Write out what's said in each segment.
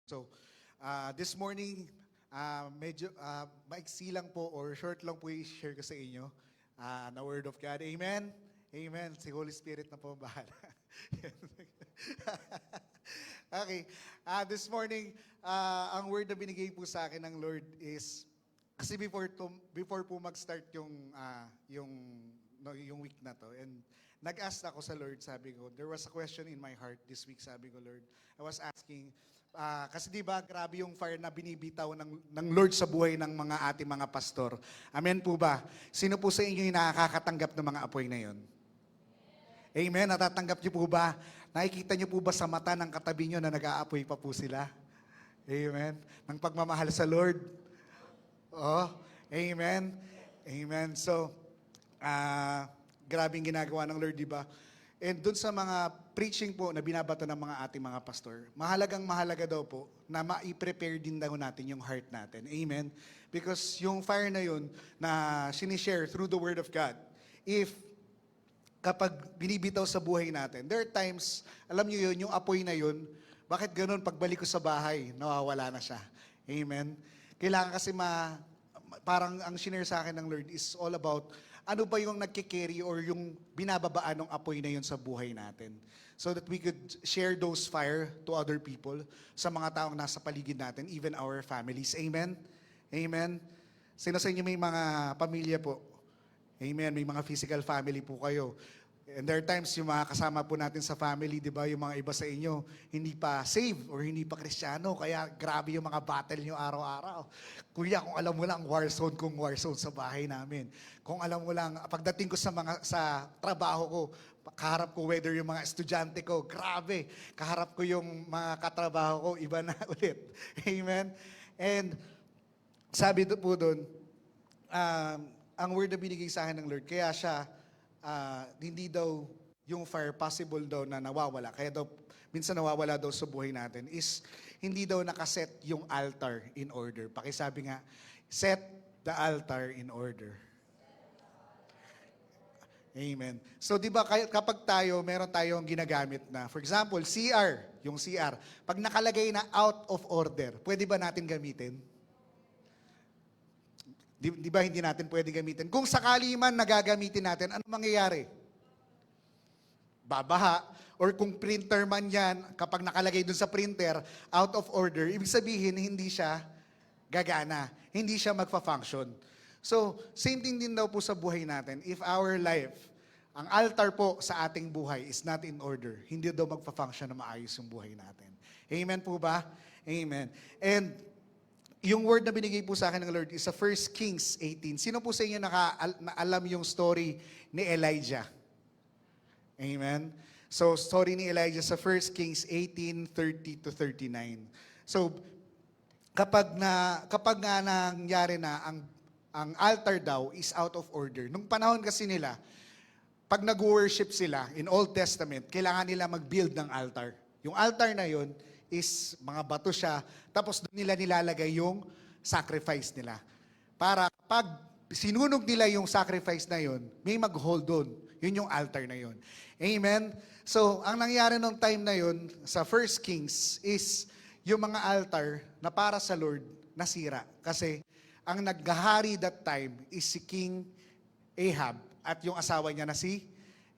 So, this morning, medyo maiksi lang po or short lang po i-share ko sa inyo na Word of God. Amen? Amen. Si Holy Spirit na po ang bahala. Okay. This morning, ang word na binigay po sa akin ng Lord is, kasi before po mag-start yung week na to, and nag-ask ako sa Lord, sabi ko, there was a question in my heart this week, sabi ko, Lord, I was asking, kasi di ba grabe yung fire na binibitaw ng Lord sa buhay ng mga ating mga pastor. Amen po ba? Sino po sa inyo yung nakakatanggap ng mga apoy na yon? Amen? Natatanggap niyo po ba? Nakikita niyo po ba sa mata ng katabi niyo na nag-aapoy pa po sila? Amen? Ng pagmamahal sa Lord. Oh, amen? Amen. So, grabe yung ginagawa ng Lord, di ba? And dun sa mga preaching po na binabato ng mga ating mga pastor, mahalaga daw po na ma-prepare din daw natin yung heart natin. Amen? Because yung fire na yun na sinishare through the Word of God, kapag binibitaw sa buhay natin, there are times, alam niyo yun, yung apoy na yun, bakit ganun, pagbalik ko sa bahay, nawawala na siya. Amen? Kailangan kasi parang ang sinare sa akin ng Lord is all about ano ba yung nagkikerry or yung binababaan ng apoy na yun sa buhay natin. So that we could share those fire to other people, sa mga taong nasa paligid natin, even our families. Amen? Amen? Sino sa inyo may mga pamilya po? Amen? May mga physical family po kayo. And there are times yung mga kasama po natin sa family, di ba, yung mga iba sa inyo, hindi pa saved or hindi pa Kristiyano, kaya grabe yung mga battle nyo araw-araw. Kuya, kung alam mo lang, kung warzone sa bahay namin. Kung alam mo lang, pagdating ko sa trabaho ko, kaharap ko whether yung mga estudyante ko, grabe, kaharap ko yung mga katrabaho ko, iba na ulit. Amen? And sabi po doon, ang word na binigay sa akin ng Lord, kaya siya, hindi daw yung fire possible daw na nawawala. Kaya daw, minsan nawawala daw sa buhay natin is hindi daw nakaset yung altar in order. Pakisabi nga, set the altar in order. Amen. So di ba kapag meron tayong ginagamit na, for example, CR, yung CR, pag nakalagay na out of order, pwede ba natin gamitin? Di ba hindi natin pwede gamitin? Kung sakali man nagagamitin natin, ano mangyayari? Babaha. Or kung printer man yan, kapag nakalagay dun sa printer, out of order, ibig sabihin, hindi siya gagana. Hindi siya magfa-function. So, same thing din daw po sa buhay natin. If our life, ang altar po sa ating buhay is not in order, hindi daw magfa-function na maayos yung buhay natin. Amen po ba? Amen. And yung word na binigay po sa akin ng Lord is sa 1 Kings 18. Sino po sa inyo alam yung story ni Elijah? Amen? So, story ni Elijah sa 1 Kings 18:30-39. So, kapag nga nangyari na ang altar daw is out of order. Nung panahon kasi nila, pag nag-worship sila in Old Testament, kailangan nila mag-build ng altar. Yung altar na yon is mga bato siya, tapos doon nila nilalagay yung sacrifice nila. Para pag sinunog nila yung sacrifice na yon, may mag-hold doon. Yun yung altar na yon. Amen? So, ang nangyari nung time na yon sa 1 Kings is yung mga altar na para sa Lord nasira. Kasi ang naghahari that time is si King Ahab at yung asawa niya na si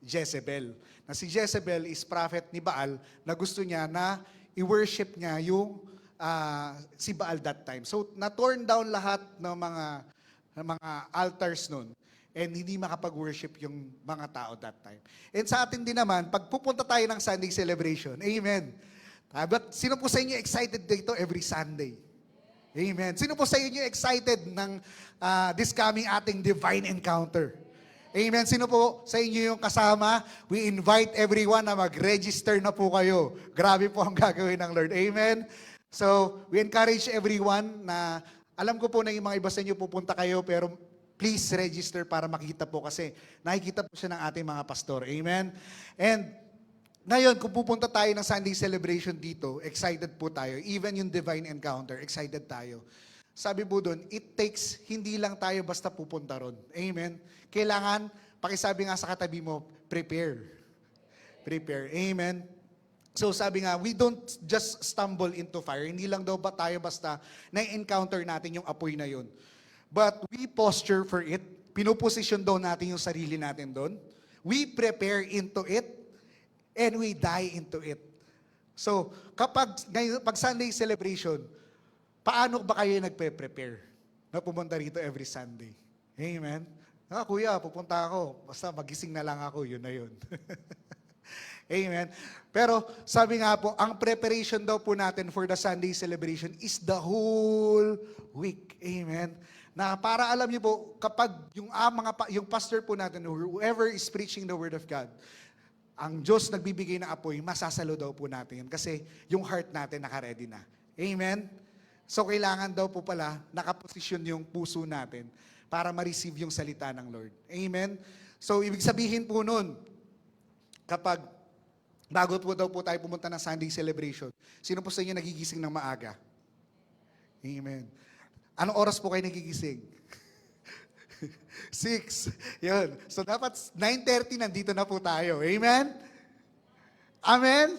Jezebel. Na si Jezebel is prophet ni Baal na gusto niya na i-worship niya yung si Baal that time. So, na-torn down lahat ng mga altars nun. And hindi makapag-worship yung mga tao that time. And sa atin din naman, pag pupunta tayo ng Sunday celebration, amen. But sino po sa inyo excited dito every Sunday? Amen. Sino po sa inyo excited ng this coming ating divine encounter? Amen. Sino po sa inyo yung kasama? We invite everyone na mag-register na po kayo. Grabe po ang gagawin ng Lord. Amen. So, we encourage everyone na, alam ko po na yung mga iba sa inyo pupunta kayo, pero please register para makita po kasi nakikita po siya ng ating mga pastor. Amen. And ngayon, kung pupunta tayo ng Sunday celebration dito, excited po tayo. Even yung divine encounter, excited tayo. Sabi po doon, it takes, hindi lang tayo basta pupunta ron. Amen? Kailangan, pakisabi nga sa katabi mo, prepare. Prepare. Amen? So sabi nga, we don't just stumble into fire. Hindi lang daw ba tayo basta na-encounter natin yung apoy na yun. But we posture for it. Pinuposisyon daw natin yung sarili natin doon. We prepare into it and we die into it. So, pag Sunday celebration, paano ba kayo nagpe-prepare na pumunta rito every Sunday? Amen? Kuya, pupunta ako. Basta magising na lang ako, yun na yun. Amen. Pero sabi nga po, ang preparation daw po natin for the Sunday celebration is the whole week. Amen. Na para alam niyo po, kapag yung pastor po natin, whoever is preaching the word of God, ang Diyos nagbibigay ng apoy, masasalo daw po natin yan. Kasi yung heart natin naka-ready na. Amen. So kailangan daw po pala nakaposisyon yung puso natin para ma-receive yung salita ng Lord. Amen. So ibig sabihin po nun, kapag bago po daw po tayo pumunta ng Sunday celebration, sino po sa inyo nagigising ng maaga? Amen. Anong oras po kayo nagigising? 6. Yun. So dapat 9:30 nandito na po tayo. Amen? Amen?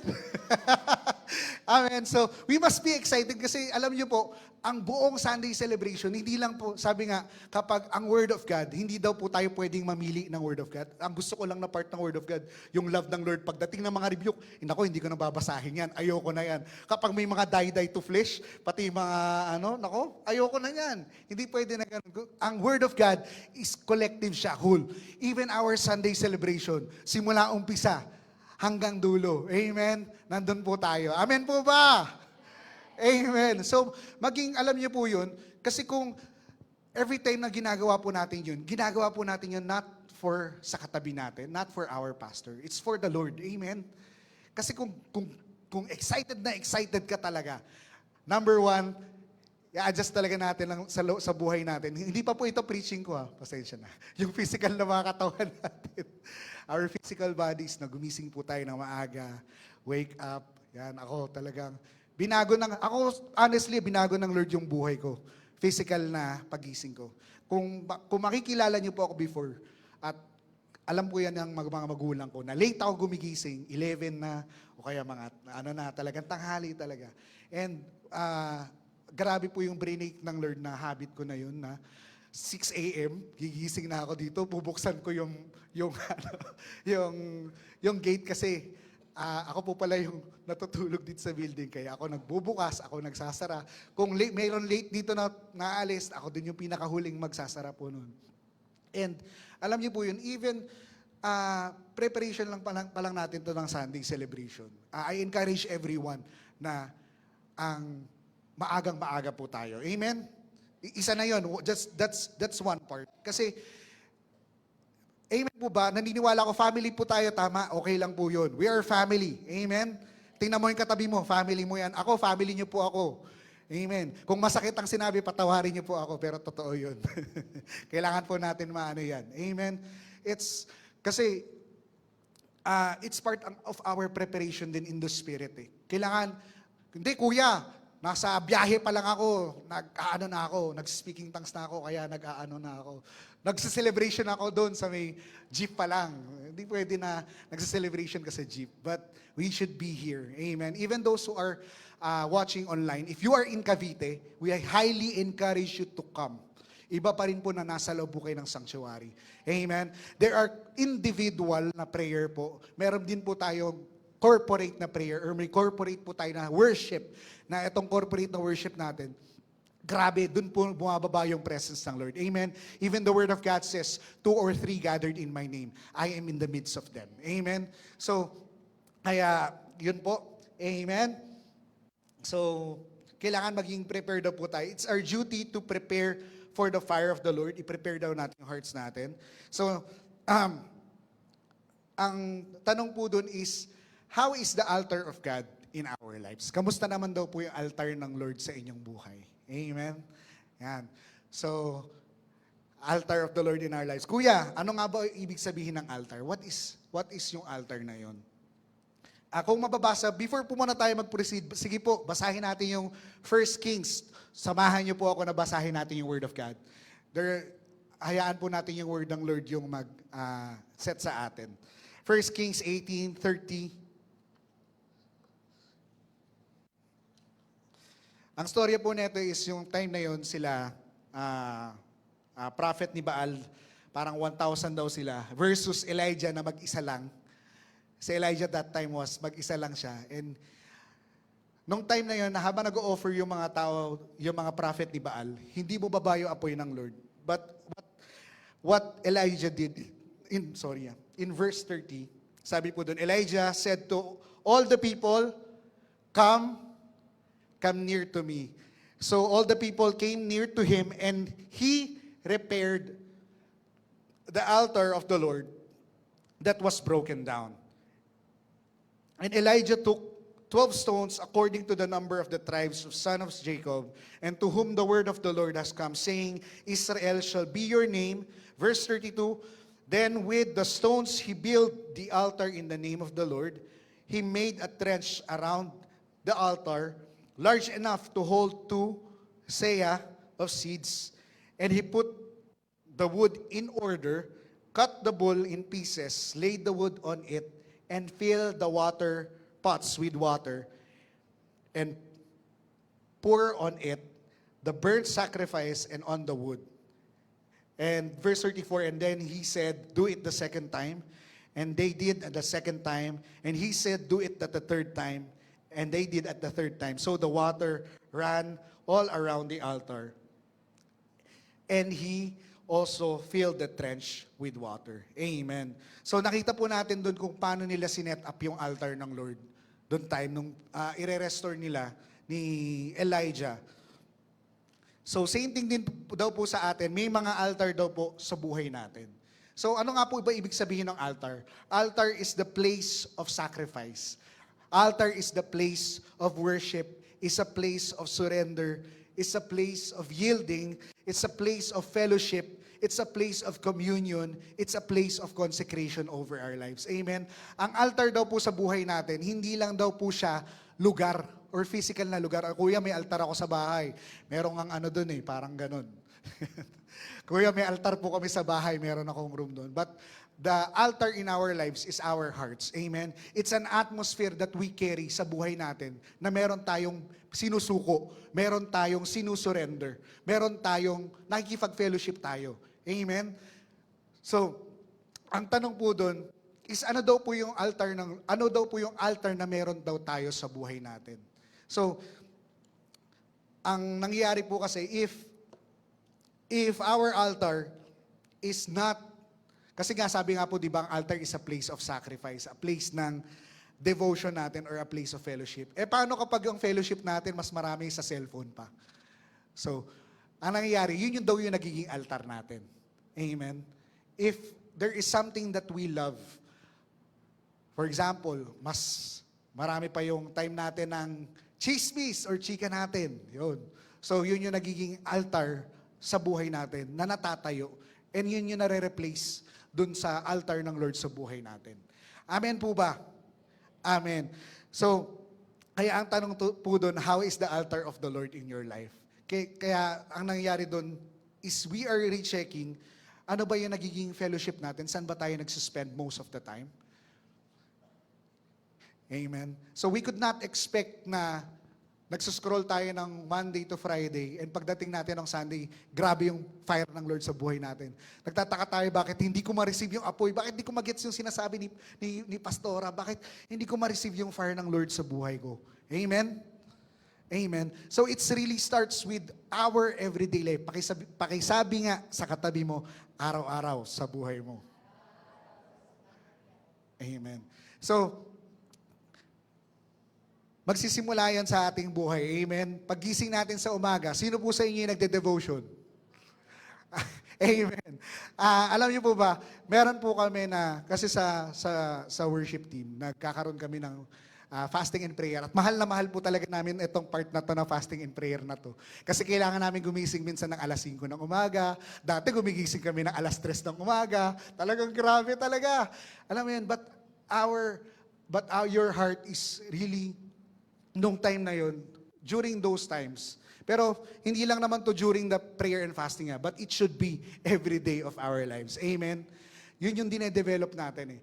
Amen. So we must be excited kasi alam niyo po, ang buong Sunday celebration, hindi lang po, sabi nga, kapag ang Word of God, hindi daw po tayo pwedeng mamili ng Word of God. Ang gusto ko lang na part ng Word of God, yung love ng Lord. Pagdating ng mga rebuke, hindi ko na babasahin yan. Ayoko na yan. Kapag may mga die to flesh, pati mga ayoko na yan. Hindi pwede na ganun. Ang Word of God is collective siya, whole. Even our Sunday celebration, simula umpisa hanggang dulo. Amen? Nandun po tayo. Amen po ba? Amen. So, alam niyo po yun, kasi kung every time na ginagawa po natin yun not for sa katabi natin, not for our pastor. It's for the Lord. Amen. Kasi kung excited ka talaga, number one, i-adjust talaga natin lang sa buhay natin. Hindi pa po ito preaching ko pasensya na. Yung physical na mga katawan natin. Our physical bodies na gumising po tayo ng maaga, wake up, yan, ako talagang, honestly, binago ng Lord yung buhay ko. Physical na pagising ko. Kung makikilala niyo po ako before, at alam po yan ng mga magulang ko, na late ako gumigising, 11 na, o kaya mga, talagang tanghali talaga. And, grabe po yung brain ng Lord na habit ko na yun, na 6 a.m., gigising na ako dito, bubuksan ko yung gate kasi, ako po pala yung natutulog dito sa building, kaya ako nagbubukas, ako nagsasara. Kung mayroon late dito na naalis, ako din yung pinakahuling magsasara po noon. And alam niyo po yun, even preparation lang pa lang natin to ng Sunday celebration. I encourage everyone na ang maagang-maaga po tayo. Amen? Isa na yun. That's one part. Kasi amen po ba? Naniniwala ko, family po tayo, tama? Okay lang po yun. We are family. Amen? Tingnan mo yung katabi mo, family mo yan. Ako, family niyo po ako. Amen. Kung masakit ang sinabi, patawarin niyo po ako, pero totoo yun. Kailangan po natin maano yan. Amen? Kasi, it's part of our preparation din in the Spirit. Kailangan, hindi kuya, nasa biyahe pa lang ako, nag-speaking tongues na ako, kaya na ako. Nagsa-celebration ako doon sa may jeep pa lang. Hindi pwede na nagsa-celebration ka sa jeep. But we should be here. Amen. Even those who are watching online, if you are in Cavite, we highly encourage you to come. Iba pa rin po na nasa loob po kayo ng sanctuary. Amen. There are individual na prayer po. Meron din po tayo corporate na prayer or may corporate po tayo na worship, na itong corporate na worship natin, grabe, dun po bumababa yung presence ng Lord. Amen? Even the Word of God says, 2 or 3 gathered in my name, I am in the midst of them. Amen? So, kaya, yun po. Amen? So, kailangan maging prepared daw po tayo. It's our duty to prepare for the fire of the Lord. I-prepare daw natin yung hearts natin. So, ang tanong po dun is, how is the altar of God in our lives? Kamusta naman daw po yung altar ng Lord sa inyong buhay? Amen? Yan. So, altar of the Lord in our lives. Kuya, ano nga ba ibig sabihin ng altar? What is yung altar na yon? Kung mababasa, before po muna tayo mag-proceed, sige po, basahin natin yung 1 Kings. Samahan niyo po ako na basahin natin yung Word of God. Hayaan po natin yung Word ng Lord yung mag-set sa atin. 1 Kings 18:30. Ang storya po nito is yung time na yon sila, prophet ni Baal, parang 1,000 daw sila, versus Elijah na mag-isa lang. Si Elijah that time was mag-isa lang siya. And nung time na yon, habang nag-o-offer yung mga tao, yung mga prophet ni Baal, hindi mo baba yung apoy ng Lord. But what Elijah did, in verse 30, sabi po doon, Elijah said to all the people, come near to me. So all the people came near to him, and he repaired the altar of the Lord that was broken down. And Elijah took 12 stones according to the number of the tribes of sons of Jacob, and to whom the word of the Lord has come, saying, Israel shall be your name. Verse 32, then with the stones he built the altar in the name of the Lord. He made a trench around the altar, large enough to hold 2 seah of seeds. And he put the wood in order, cut the bull in pieces, laid the wood on it, and filled the water pots with water, and pour on it the burnt sacrifice and on the wood. And verse 34, and then he said, do it the second time. And they did at the second time. And he said, do it at the third time. And they did at the third time. So the water ran all around the altar. And he also filled the trench with water. Amen. So nakita po natin doon kung paano nila sinet up yung altar ng Lord. Doon time, nung ire-restore nila ni Elijah. So same thing din daw po sa atin, may mga altar daw po sa buhay natin. So ano nga po ba ibig sabihin ng altar? Altar is the place of sacrifice. Altar is the place of worship, is a place of surrender, is a place of yielding, it's a place of fellowship, it's a place of communion, it's a place of consecration over our lives. Amen? Ang altar daw po sa buhay natin, hindi lang daw po siya lugar or physical na lugar. Kuya, may altar ako sa bahay. Merong ang ano doon parang ganun. Kuya, may altar po kami sa bahay, meron akong room doon. But the altar in our lives is our hearts. Amen? It's an atmosphere that we carry sa buhay natin na meron tayong sinusuko, meron tayong sinusurrender, meron tayong nakikipag-fellowship tayo. Amen? So, ang tanong po doon is ano daw po yung altar na meron daw tayo sa buhay natin. So, ang nangyayari po kasi if our altar is not, kasi nga sabi nga po, di ba, ang altar is a place of sacrifice, a place ng devotion natin or a place of fellowship. Paano kapag yung fellowship natin mas marami sa cellphone pa? So, ang nangyayari, yun daw yung nagiging altar natin. Amen? If there is something that we love, for example, mas marami pa yung time natin ng chismis or chika natin. Yun. So, yun yung nagiging altar sa buhay natin na natatayo. And yun yung nare-replace dun sa altar ng Lord sa buhay natin. Amen po ba? Amen. So, kaya ang tanong po dun, how is the altar of the Lord in your life? Kaya ang nangyayari dun is we are rechecking ano ba yung nagiging fellowship natin? Saan ba tayo nagsuspend most of the time? Amen. So we could not expect na nagsuscroll tayo ng Monday to Friday and pagdating natin ng Sunday, grabe yung fire ng Lord sa buhay natin. Nagtataka tayo bakit hindi ko ma-receive yung apoy, bakit hindi ko mag-gets yung sinasabi ni Pastora, bakit hindi ko ma-receive yung fire ng Lord sa buhay ko. Amen? Amen. So it really starts with our everyday life. Pakisabi nga sa katabi mo, araw-araw sa buhay mo. Amen. So, magsisimula yan sa ating buhay. Amen. Paggising natin sa umaga, sino po sa inyo yung nagde-devotion? Amen. Alam niyo po ba, meron po kami na, kasi sa worship team, nagkakaroon kami ng fasting and prayer. At mahal na mahal po talaga namin itong part na to na fasting and prayer na to. Kasi kailangan namin gumising minsan ng alas 5 ng umaga. Dati gumigising kami ng alas 3 ng umaga. Talagang grabe talaga. Alam mo yan, but your heart is really, nung time na yun, during those times. Pero hindi lang naman to during the prayer and fasting, but it should be every day of our lives. Amen? Yun yung dinedevelop natin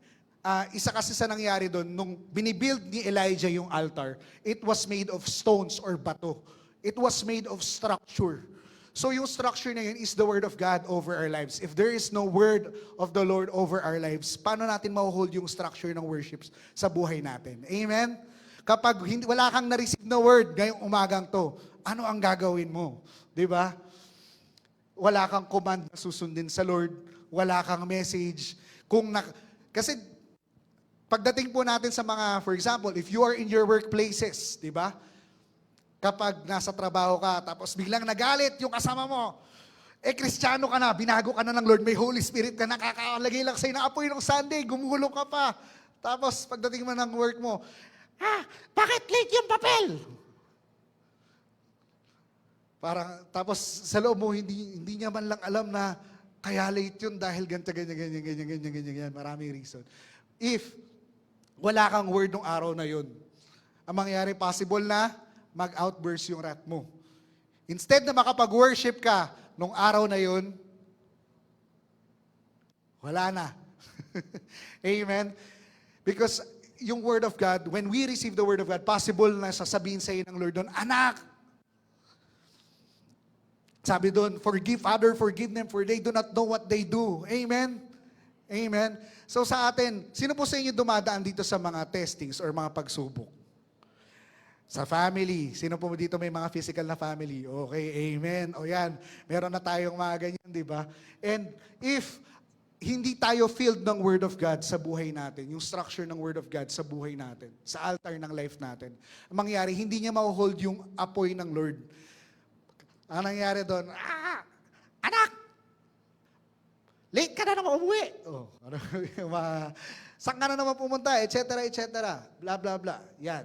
isa kasi sa nangyari doon, nung binibuild ni Elijah yung altar, it was made of stones or bato. It was made of structure. So yung structure na yun is the Word of God over our lives. If there is no Word of the Lord over our lives, paano natin ma-hold yung structure ng worships sa buhay natin? Amen? Kapag wala kang na-receive na Word ngayong umagang to, ano ang gagawin mo? Di ba? Wala kang command na susundin sa Lord, wala kang message. Kasi pagdating po natin sa mga, for example, if you are in your workplaces, di ba? Kapag nasa trabaho ka, tapos biglang nagalit yung kasama mo, Kristiyano ka na, binago ka na ng Lord, may Holy Spirit ka, nakakalagay lang sa'yo ng apoy ng Sunday, gumugulo ka pa. Tapos pagdating mo ng work mo, bakit late yung papel? Tapos sa loob mo, hindi niya man lang alam na kaya late yun dahil ganyan. Maraming reason. If wala kang word ng araw na yun, ang mangyayari, possible na mag-outburst yung wrath mo. Instead na makapag-worship ka nung araw na yun, wala na. Amen? Because yung Word of God, when we receive the Word of God, possible na sasabihin sa iyo ng Lord doon, anak, sabi doon, Father, forgive them for they do not know what they do. Amen? Amen? So sa atin, sino po sa inyo dumadaan dito sa mga testings or mga pagsubok? Sa family. Sino po dito may mga physical na family? Okay, amen. O yan, meron na tayong mga ganyan, di ba? And if hindi tayo filled ng Word of God sa buhay natin, yung structure ng Word of God sa buhay natin, sa altar ng life natin, ang mangyari, hindi niya ma-hold yung apoy ng Lord. Ang nangyari doon, anak! Late ka na naman umuwi. Saan ka na naman pumunta, etc., blah, blah, blah. Yan.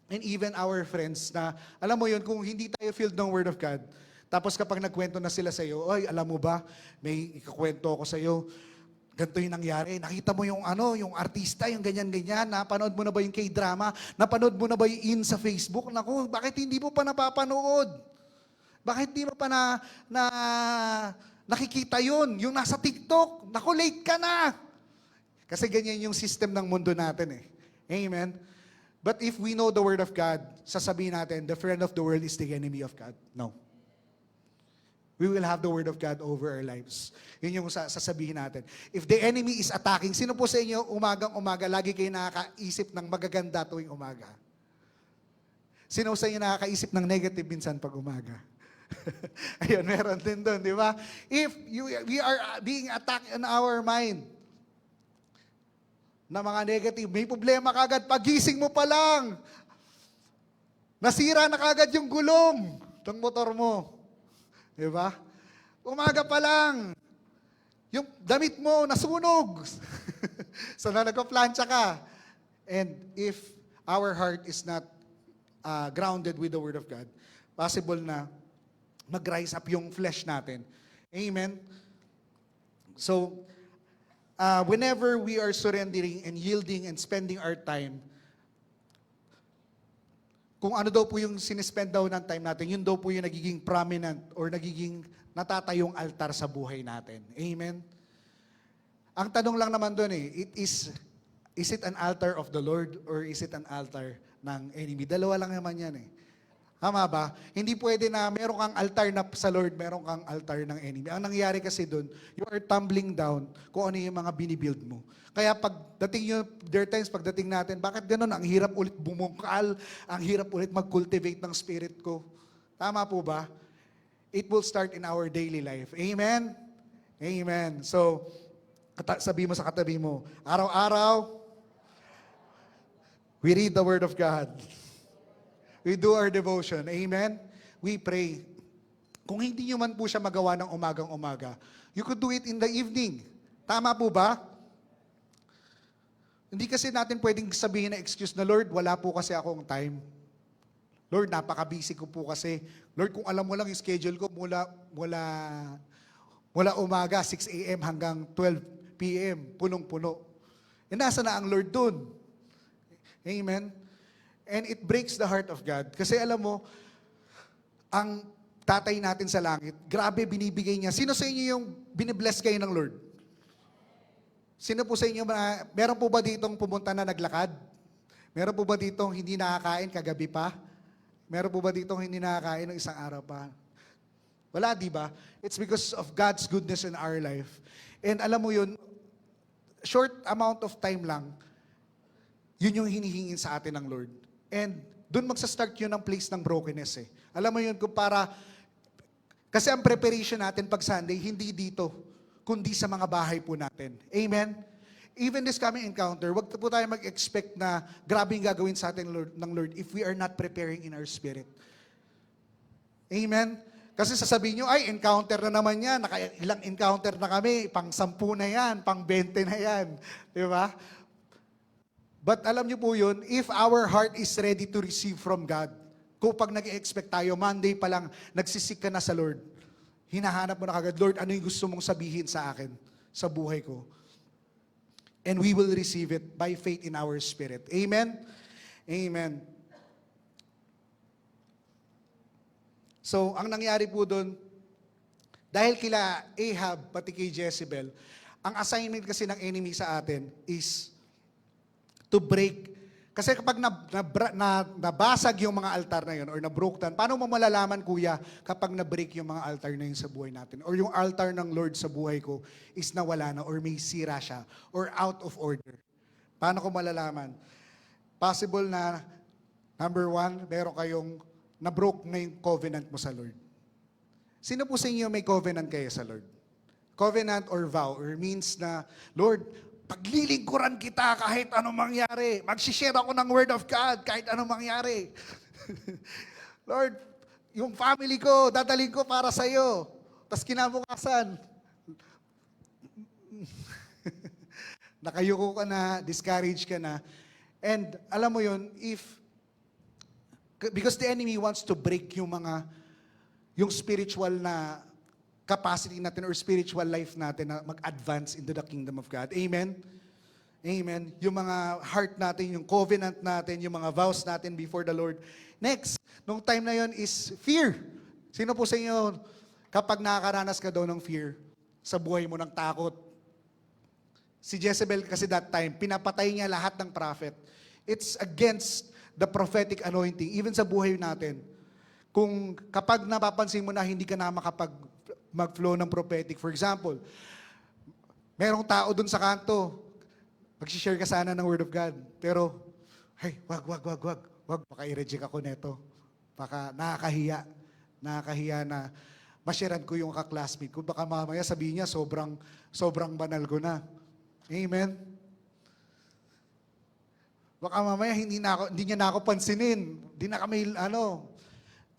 And even our friends na, alam mo yun, kung hindi tayo filled ng Word of God, tapos kapag nagkwento na sila sa'yo, ay, alam mo ba, may ikakwento ako sa'yo, ganito yung nangyari. Nakita mo yung yung artista, yung ganyan-ganyan, napanood mo na ba yung K-drama? Napanood mo na ba yung sa Facebook? Naku, bakit hindi mo pa napapanood? Bakit hindi mo pa nakikita yun? Yung nasa TikTok, naku, late ka na. Kasi ganyan yung system ng mundo natin eh. Amen? But if we know the Word of God, sasabihin natin, the friend of the world is the enemy of God. No. We will have the Word of God over our lives. Yun yung sasabihin natin. If the enemy is attacking, sino po sa inyo umagang-umaga, lagi kayo nakakaisip ng magaganda tuwing umaga? Sino sa inyo nakakaisip ng negative minsan pag umaga? Ayun, meron din doon, di ba? If we are being attacked in our mind, na mga negative, may problema kagad, pagising mo pa lang, nasira na kagad yung gulong ng motor mo. Di ba? Umaga pa lang, yung damit mo nasunog. So na nagpa-plancha ka. And if our heart is not grounded with the Word of God, possible na mag-rise up yung flesh natin. Amen? So, whenever we are surrendering and yielding and spending our time, kung ano daw po yung sinispend daw ng time natin, yun daw po yung nagiging prominent or nagiging natatayong altar sa buhay natin. Amen? Ang tanong lang naman doon is it an altar of the Lord or is it an altar ng enemy? Dalawa lang naman yan eh. Tama ba? Hindi pwede na meron kang altar na sa Lord, meron kang altar ng enemy. Ang nangyari kasi doon, you are tumbling down kung ano yung mga binibuild mo. Kaya there are times pagdating natin, bakit ganun? Ang hirap ulit bumungkal, ang hirap ulit mag-cultivate ng spirit ko. Tama po ba? It will start in our daily life. Amen? Amen. So, sabi mo sa katabi mo, araw-araw, we read the Word of God. We do our devotion. Amen? We pray. Kung hindi nyo man po siya magawa ng umagang-umaga, you could do it in the evening. Tama po ba? Hindi kasi natin pwedeng sabihin na excuse na, Lord, wala po kasi akong time. Lord, napaka-busy ko po kasi. Lord, kung alam mo lang yung schedule ko mula umaga, 6 a.m. hanggang 12 p.m., punong-puno. E nasa na ang Lord dun? Amen? And it breaks the heart of God. Kasi alam mo, ang tatay natin sa langit, grabe binibigay niya. Sino sa inyo yung binibless kayo ng Lord? Sino po sa inyo, meron po ba ditong pumunta na naglakad? Meron po ba ditong hindi nakakain kagabi pa? Meron po ba dito hindi nakakain ng isang araw pa? Wala, di ba? It's because of God's goodness in our life. And alam mo yun, short amount of time lang, yun yung hinihingin sa atin ng Lord. And doon magsa-start yun ang place ng brokenness eh. Alam mo yun, kung para, kasi ang preparation natin pag Sunday, hindi dito, kundi sa mga bahay po natin. Amen? Even this coming encounter, wag po tayo mag-expect na grabe yung gagawin sa atin ng Lord if we are not preparing in our spirit. Amen? Kasi sasabihin nyo, ay, encounter na naman yan. Ilang encounter na kami. Pang 10 na yan. Pang 20 na yan. Di ba? But alam nyo po yun, if our heart is ready to receive from God, kung pag nag-expect tayo, Monday pa lang, nagsisik ka na sa Lord, hinahanap mo na kagad, Lord, ano yung gusto mong sabihin sa akin, sa buhay ko? And we will receive it by faith in our spirit. Amen? Amen. So, ang nangyari po doon, dahil kila Ahab, pati kay Jezebel, ang assignment kasi ng enemy sa atin is to break. Kasi kapag nabasag yung mga altar na yun or na-broke down, paano mo malalaman, kuya, kapag na-break yung mga altar na yun sa buhay natin? Or yung altar ng Lord sa buhay ko is nawala na or may sira siya or out of order. Paano ko malalaman? Possible na, number 1, meron kayong na-broke na yung covenant mo sa Lord. Sino po sa inyo may covenant kayo sa Lord? Covenant or vow or means na, Lord, paglilingkuran kita kahit anong mangyari. Mag-share ako ng Word of God kahit anong mangyari. Lord, yung family ko, dadaling ko para sa iyo. Tapos kinabukasan, nakayuko ka na, discouraged ka na. And alam mo yun, because the enemy wants to break yung spiritual na capacity natin or spiritual life natin na mag-advance into the kingdom of God. Amen? Amen. Yung mga heart natin, yung covenant natin, yung mga vows natin before the Lord. Next, nung time na yon is fear. Sino po sa inyo, kapag nakakaranas ka daw ng fear, sa buhay mo ng takot? Si Jezebel kasi that time, pinapatay niya lahat ng prophet. It's against the prophetic anointing, even sa buhay natin. Kung kapag napapansin mo na hindi ka na mag-flow ng prophetic, for example, merong tao dun sa kanto, mag-share ka sana ng Word of God, pero, hey, wag, baka i-reject ako neto. Baka nakakahiya na masharean ko yung kaklasmate ko. Baka mamaya sabihin niya, sobrang banal ko na. Amen? Baka mamaya hindi niya na ako pansinin. Hindi na kami,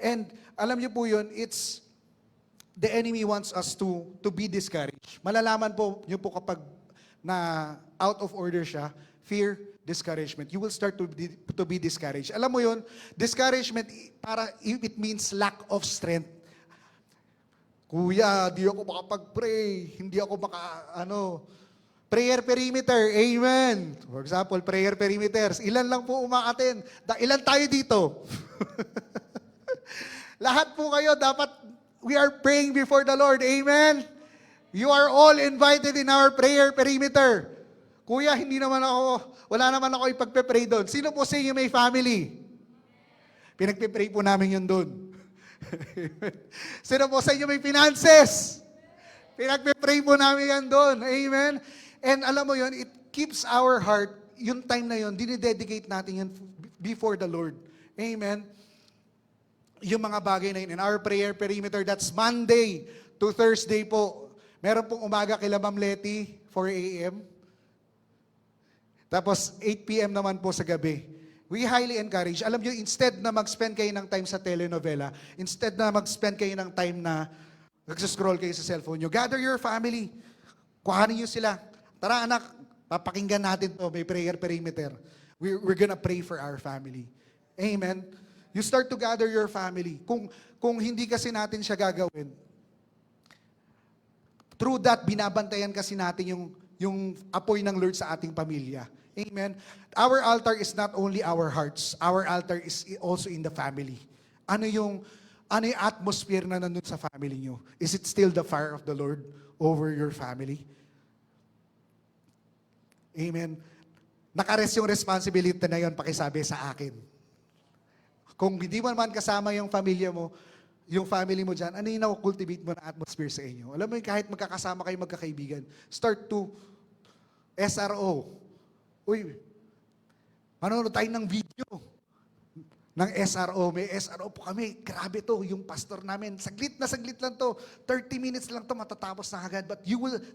And alam niyo po yun, it's, the enemy wants us to be discouraged. Malalaman po niyo po kapag na out of order siya, fear, discouragement. You will start to be discouraged. Alam mo yun, discouragement, it means lack of strength. Kuya, di ako makapag-pray. Hindi ako prayer perimeter, amen. For example, prayer perimeters. Ilan lang po umaaten? Ilan tayo dito? Lahat po kayo, dapat we are praying before the Lord, amen. You are all invited in our prayer perimeter. Kuya, wala naman ako ipagpe-pray doon. Sino po sa inyo may family? Pinagpe-pray po namin yun doon. Sino po sa inyo may finances? Pinagpe-pray po namin yan doon. Amen? And alam mo yun, it keeps our heart, yung time na yun, dinidedicate natin yun before the Lord. Amen? Yung mga bagay na yun. In our prayer perimeter, that's Monday to Thursday po. Meron pong umaga kila Ma'am Letty, 4 a.m. Tapos 8 p.m. naman po sa gabi. We highly encourage. Alam nyo, instead na mag-spend kayo ng time sa telenovela, instead na mag-spend kayo ng time na nagsascroll kayo sa cellphone nyo, gather your family. Kuhanin nyo sila. Tara anak, papakinggan natin to, may prayer perimeter. We're gonna pray for our family. Amen? You start to gather your family. Kung hindi kasi natin siya gagawin, through that, binabantayan kasi natin yung apoy ng Lord sa ating pamilya. Amen? Our altar is not only our hearts. Our altar is also in the family. Ano yung atmosphere na nandun sa family nyo? Is it still the fire of the Lord over your family? Amen? Nakares yung responsibility na yon, pakisabi sa akin. Kung hindi mo naman kasama yung family mo dyan, ano yung nakukultivate mo na atmosphere sa inyo? Alam mo yung kahit magkakasama kayo magkakaibigan, start to SRO. Uy, manonood tayo ng video ng SRO. May SRO po kami. Grabe to, yung pastor namin. Saglit lang to. 30 minutes lang to, matatapos na agad. But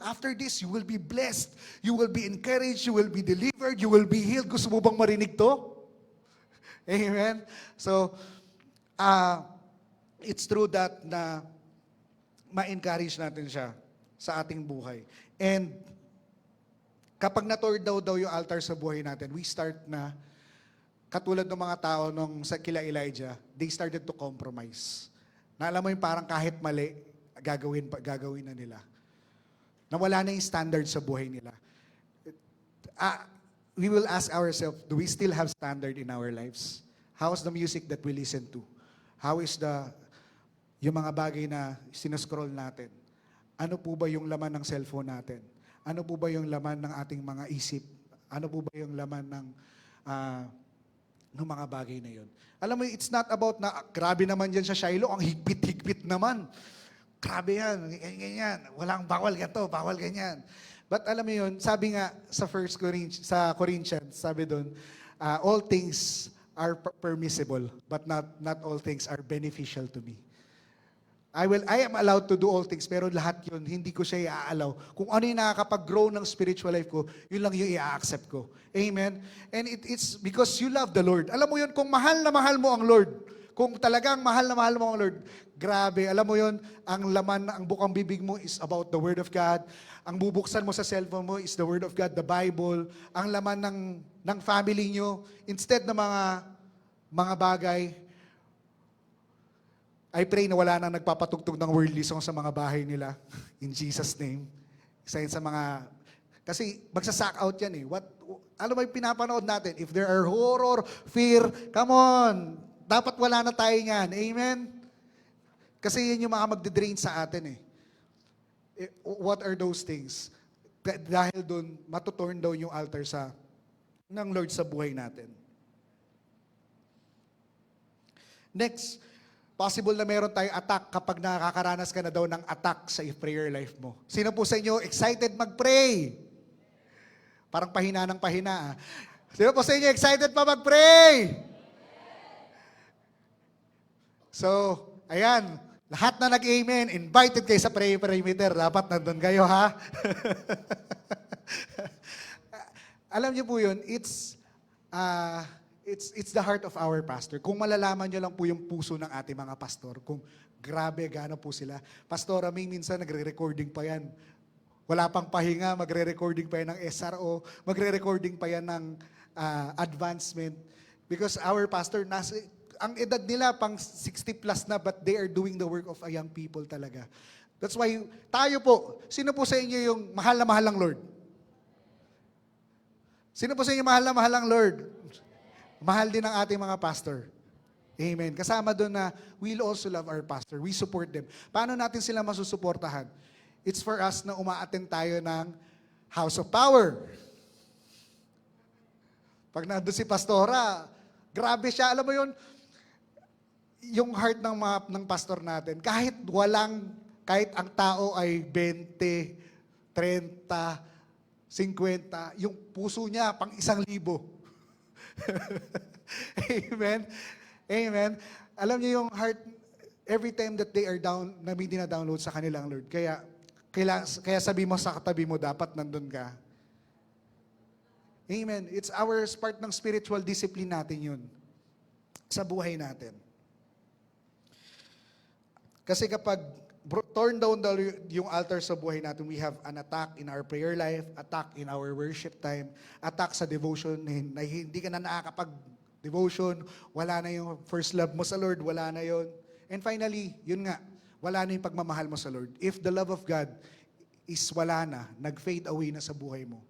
after this, you will be blessed. You will be encouraged. You will be delivered. You will be healed. Gusto mo bang marinig to? Amen? So, it's true that na ma-encourage natin siya sa ating buhay. And kapag na-tore daw yung altar sa buhay natin, we start na katulad ng mga tao nung sa kila Elijah, they started to compromise. Na alam mo yung parang kahit mali, gagawin na nila. Nawala na yung standard sa buhay nila. We will ask ourselves, do we still have standard in our lives? How is the music that we listen to? How is yung mga bagay na sinuscroll natin? Ano po ba yung laman ng cellphone natin? Ano po ba yung laman ng ating mga isip? Ano po ba yung laman ng mga bagay na yun? Alam mo, it's not about na, grabe naman dyan sa Shiloh, ang higpit-higpit naman. Grabe yan, ganyan. Walang bawal ganito, bawal ganyan. But alam mo yun, sabi nga sa Corinthians, sabi doon, all things are permissible, but not all things are beneficial to me. I am allowed to do all things, pero lahat yun, hindi ko siya i-allow. Kung ano yung nakakapag-grow ng spiritual life ko, yun lang yung i-accept ko. Amen? And it's because you love the Lord. Alam mo yun, kung mahal na mahal mo ang Lord, kung talagang mahal na mahal mo ang Lord, grabe, alam mo yun, ang laman, ang bukang bibig mo is about the Word of God. Ang bubuksan mo sa cellphone mo is the Word of God, the Bible. Ang laman ng family nyo, instead ng mga bagay, I pray na wala nang nagpapatugtog ng worldly song sa mga bahay nila. In Jesus' name. Isa yun sa mga... Kasi magsasack out yan eh. Ano ba yung pinapanood natin? If there are horror, fear, come on! Dapat wala na tayo yan. Amen? Kasi yun yung mga magde-drain sa atin eh. What are those things? Dahil doon, matuturn daw yung altar ng Lord sa buhay natin. Next, possible na meron tayong attack kapag nakakaranas ka na daw ng attack sa prayer life mo. Sino po sa inyo excited mag-pray? Parang pahina ng pahina. Sino po sa inyo excited pa mag-pray? So, ayan. Lahat na nag-amen, invited kayo sa prayer meter. Dapat nandun kayo, ha? Alam niyo po yun, it's the heart of our pastor. Kung malalaman nyo lang po yung puso ng ating mga pastor, kung grabe, gaano po sila. Pastor Aming, minsan nagre-recording pa yan. Wala pang pahinga, magre-recording pa yan ng SRO, magre-recording pa yan ng advancement. Because our pastor, ang edad nila pang 60 plus na, but they are doing the work of a young people talaga. That's why, tayo po, sino po sa inyo yung mahal na mahal ang Lord? Sino po sa inyo mahal na mahal ang Lord? Mahal din ang ating mga pastor. Amen. Kasama doon na we'll also love our pastor. We support them. Paano natin sila masusuportahan? It's for us na uma-attend tayo ng House of Power. Pag nandun si Pastora, grabe siya. Alam mo yun, yung heart ng pastor natin, kahit ang tao ay 20, 30, 50, yung puso niya pang 1,000. Amen? Amen? Alam niyo yung heart, every time that they are down, na may dina-download sa kanilang Lord. Kaya sabi mo sa katabi mo, dapat nandun ka. Amen? It's part ng spiritual discipline natin yun. Sa buhay natin. Kasi kapag torn down yung altar sa buhay natin, we have an attack in our prayer life, attack in our worship time, attack sa devotion, na hindi ka na nakakapag-devotion, wala na yung first love mo sa Lord, wala na yon. And finally, yun nga, wala na yung pagmamahal mo sa Lord. If the love of God is wala na, nag-fade away na sa buhay mo,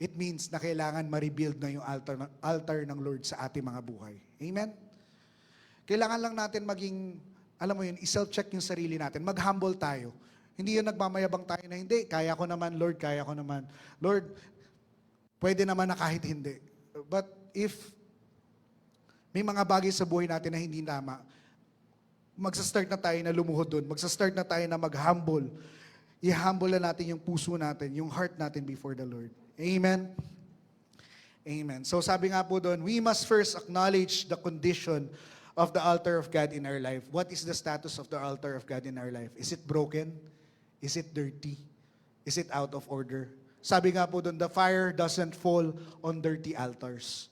it means na kailangan ma-rebuild na yung altar ng Lord sa ating mga buhay. Amen? Kailangan lang natin maging, alam mo yun, i-self-check yung sarili natin. Mag-humble tayo. Hindi yun nagmamayabang tayo na, hindi, kaya ko naman, Lord, kaya ko naman. Lord, pwede naman na kahit hindi. But if may mga bagay sa buhay natin na hindi tama, magsa-start na tayo na lumuhod doon. Magsa-start na tayo na mag-humble. I-humble na natin yung puso natin, yung heart natin before the Lord. Amen? Amen. So sabi nga po doon, we must first acknowledge the condition of the altar of God in our life. What is the status of the altar of God in our life? Is it broken? Is it dirty? Is it out of order? Sabi nga po doon, the fire doesn't fall on dirty altars.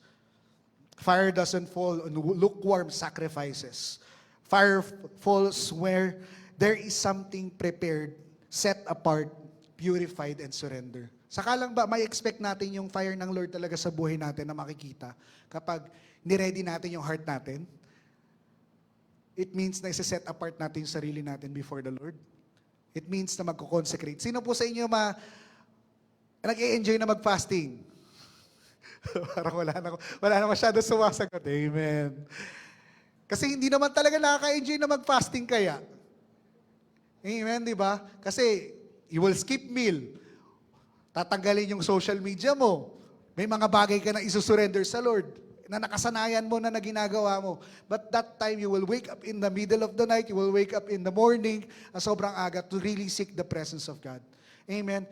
Fire doesn't fall on lukewarm sacrifices. Fire falls where there is something prepared, set apart, purified, and surrender. Saka lang ba, may expect natin yung fire ng Lord talaga sa buhay natin na makikita kapag niready natin yung heart natin? It means na isa-set apart natin yung sarili natin before the Lord. It means na magko-consecrate. Sino po sa inyo nag-i-enjoy na mag-fasting? Parang wala na masyado sumasagot. Amen. Kasi hindi naman talaga nakaka-enjoy na mag-fasting kaya. Amen, di ba? Kasi you will skip meal. Tatanggalin yung social media mo. May mga bagay ka na isusurrender sa Lord na nakasanayan mo na ginagawa mo. But that time, you will wake up in the middle of the night, you will wake up in the morning, sobrang aga, to really seek the presence of God. Amen?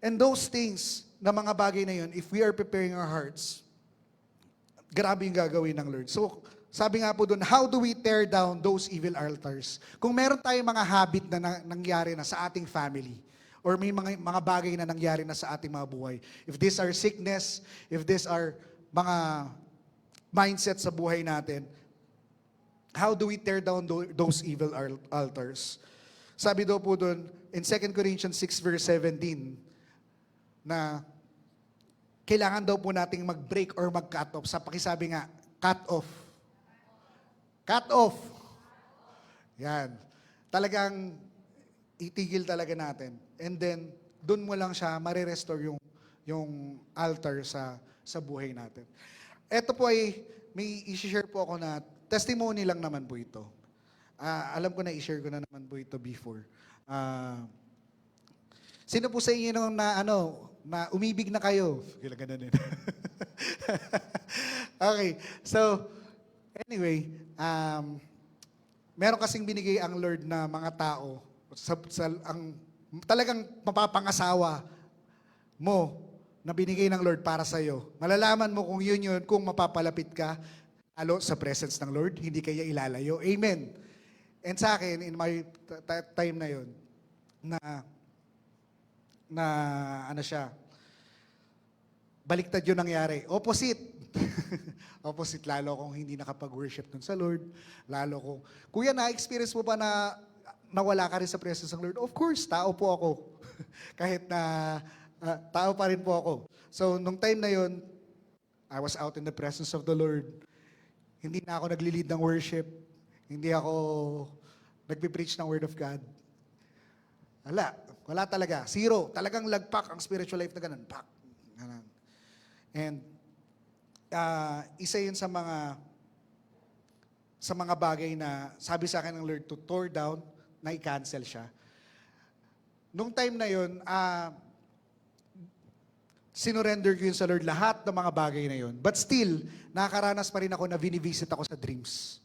And those things, na mga bagay na yun, if we are preparing our hearts, grabe yung gagawin ng Lord. So, sabi nga po doon, how do we tear down those evil altars? Kung meron tayong mga habit na nangyari na sa ating family, or may mga bagay na nangyari na sa ating mga buhay. If these are sickness, if these are mga mindset sa buhay natin, how do we tear down those evil altars? Sabi daw po doon, in 2 Corinthians 6 verse 17, na kailangan daw po nating mag-break or mag-cut off. Sa pakisabi nga, cut off. Cut off. Yan. Talagang itigil talaga natin. And then, doon mo lang siya marirestore yung altar sa buhay natin. Ito po ay, may i-share po ako na testimony lang naman po ito. Alam ko na i-share ko na naman po ito before. Sino po sa inyo nung na umibig na kayo? Kailangan din. Okay, so, anyway, meron kasing binigay ang Lord na mga tao talagang mapapangasawa mo na binigay ng Lord para sa'yo. Malalaman mo kung yun, kung mapapalapit ka alo sa presence ng Lord, hindi kaya ilalayo. Amen. And sa akin, in my time na yun, baliktad yun nangyari. Opposite. Opposite, lalo kung hindi nakapag-worship dun sa Lord. Lalo kung, kuya, na-experience mo ba na nawala ka rin sa presence ng Lord? Of course, tao po ako. Kahit na tao pa rin po ako. So, nung time na yun, I was out in the presence of the Lord. Hindi na ako nagli-lead ng worship. Hindi ako nagpipreach ng Word of God. Wala talaga. Zero. Talagang lagpak ang spiritual life na ganun. Pak. Ganun. And isa yun sa mga bagay na sabi sa akin ng Lord to tear down, na i-cancel siya. Nung time na yun, sinurrender ko yun sa Lord lahat ng mga bagay na yun. But still, nakakaranas pa rin ako na vinivisit ako sa dreams.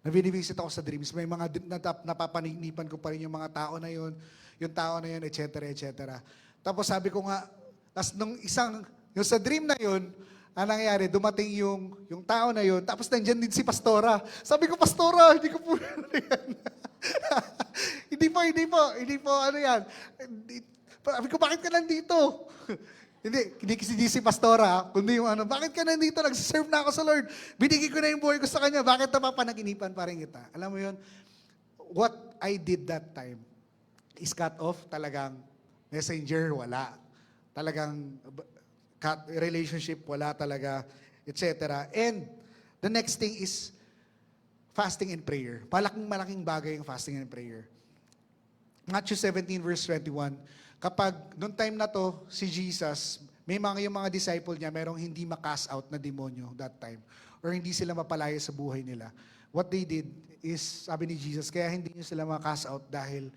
Nabinivisit ako sa dreams. May mga napapaninipan ko pa rin yung mga tao na yun, etc., etc. Tapos sabi ko nga, yung sa dream na yun, ang nangyayari, dumating yung tao na yun, tapos nandyan din si Pastora. Sabi ko, Pastora, hindi ko po yan. Hindi po, ano yan. Sabi ko, bakit ka nandito? hindi si Pastora, kundi yung bakit ka nandito? Nagsiserve na ako sa Lord. Binigay ko na yung buhay ko sa Kanya. Bakit napapanaginipan pa rin kita? Alam mo yun, what I did that time is cut off. Talagang messenger, wala. Talagang relationship, wala talaga, etc. And the next thing is fasting and prayer. Malaking bagay yung fasting and prayer. Matthew 17 verse 21, kapag noong time na to, si Jesus, yung mga disciple niya, merong hindi ma-cast out na demonyo that time. Or hindi sila mapalaya sa buhay nila. What they did is, sabi ni Jesus, kaya hindi nyo sila ma-cast out dahil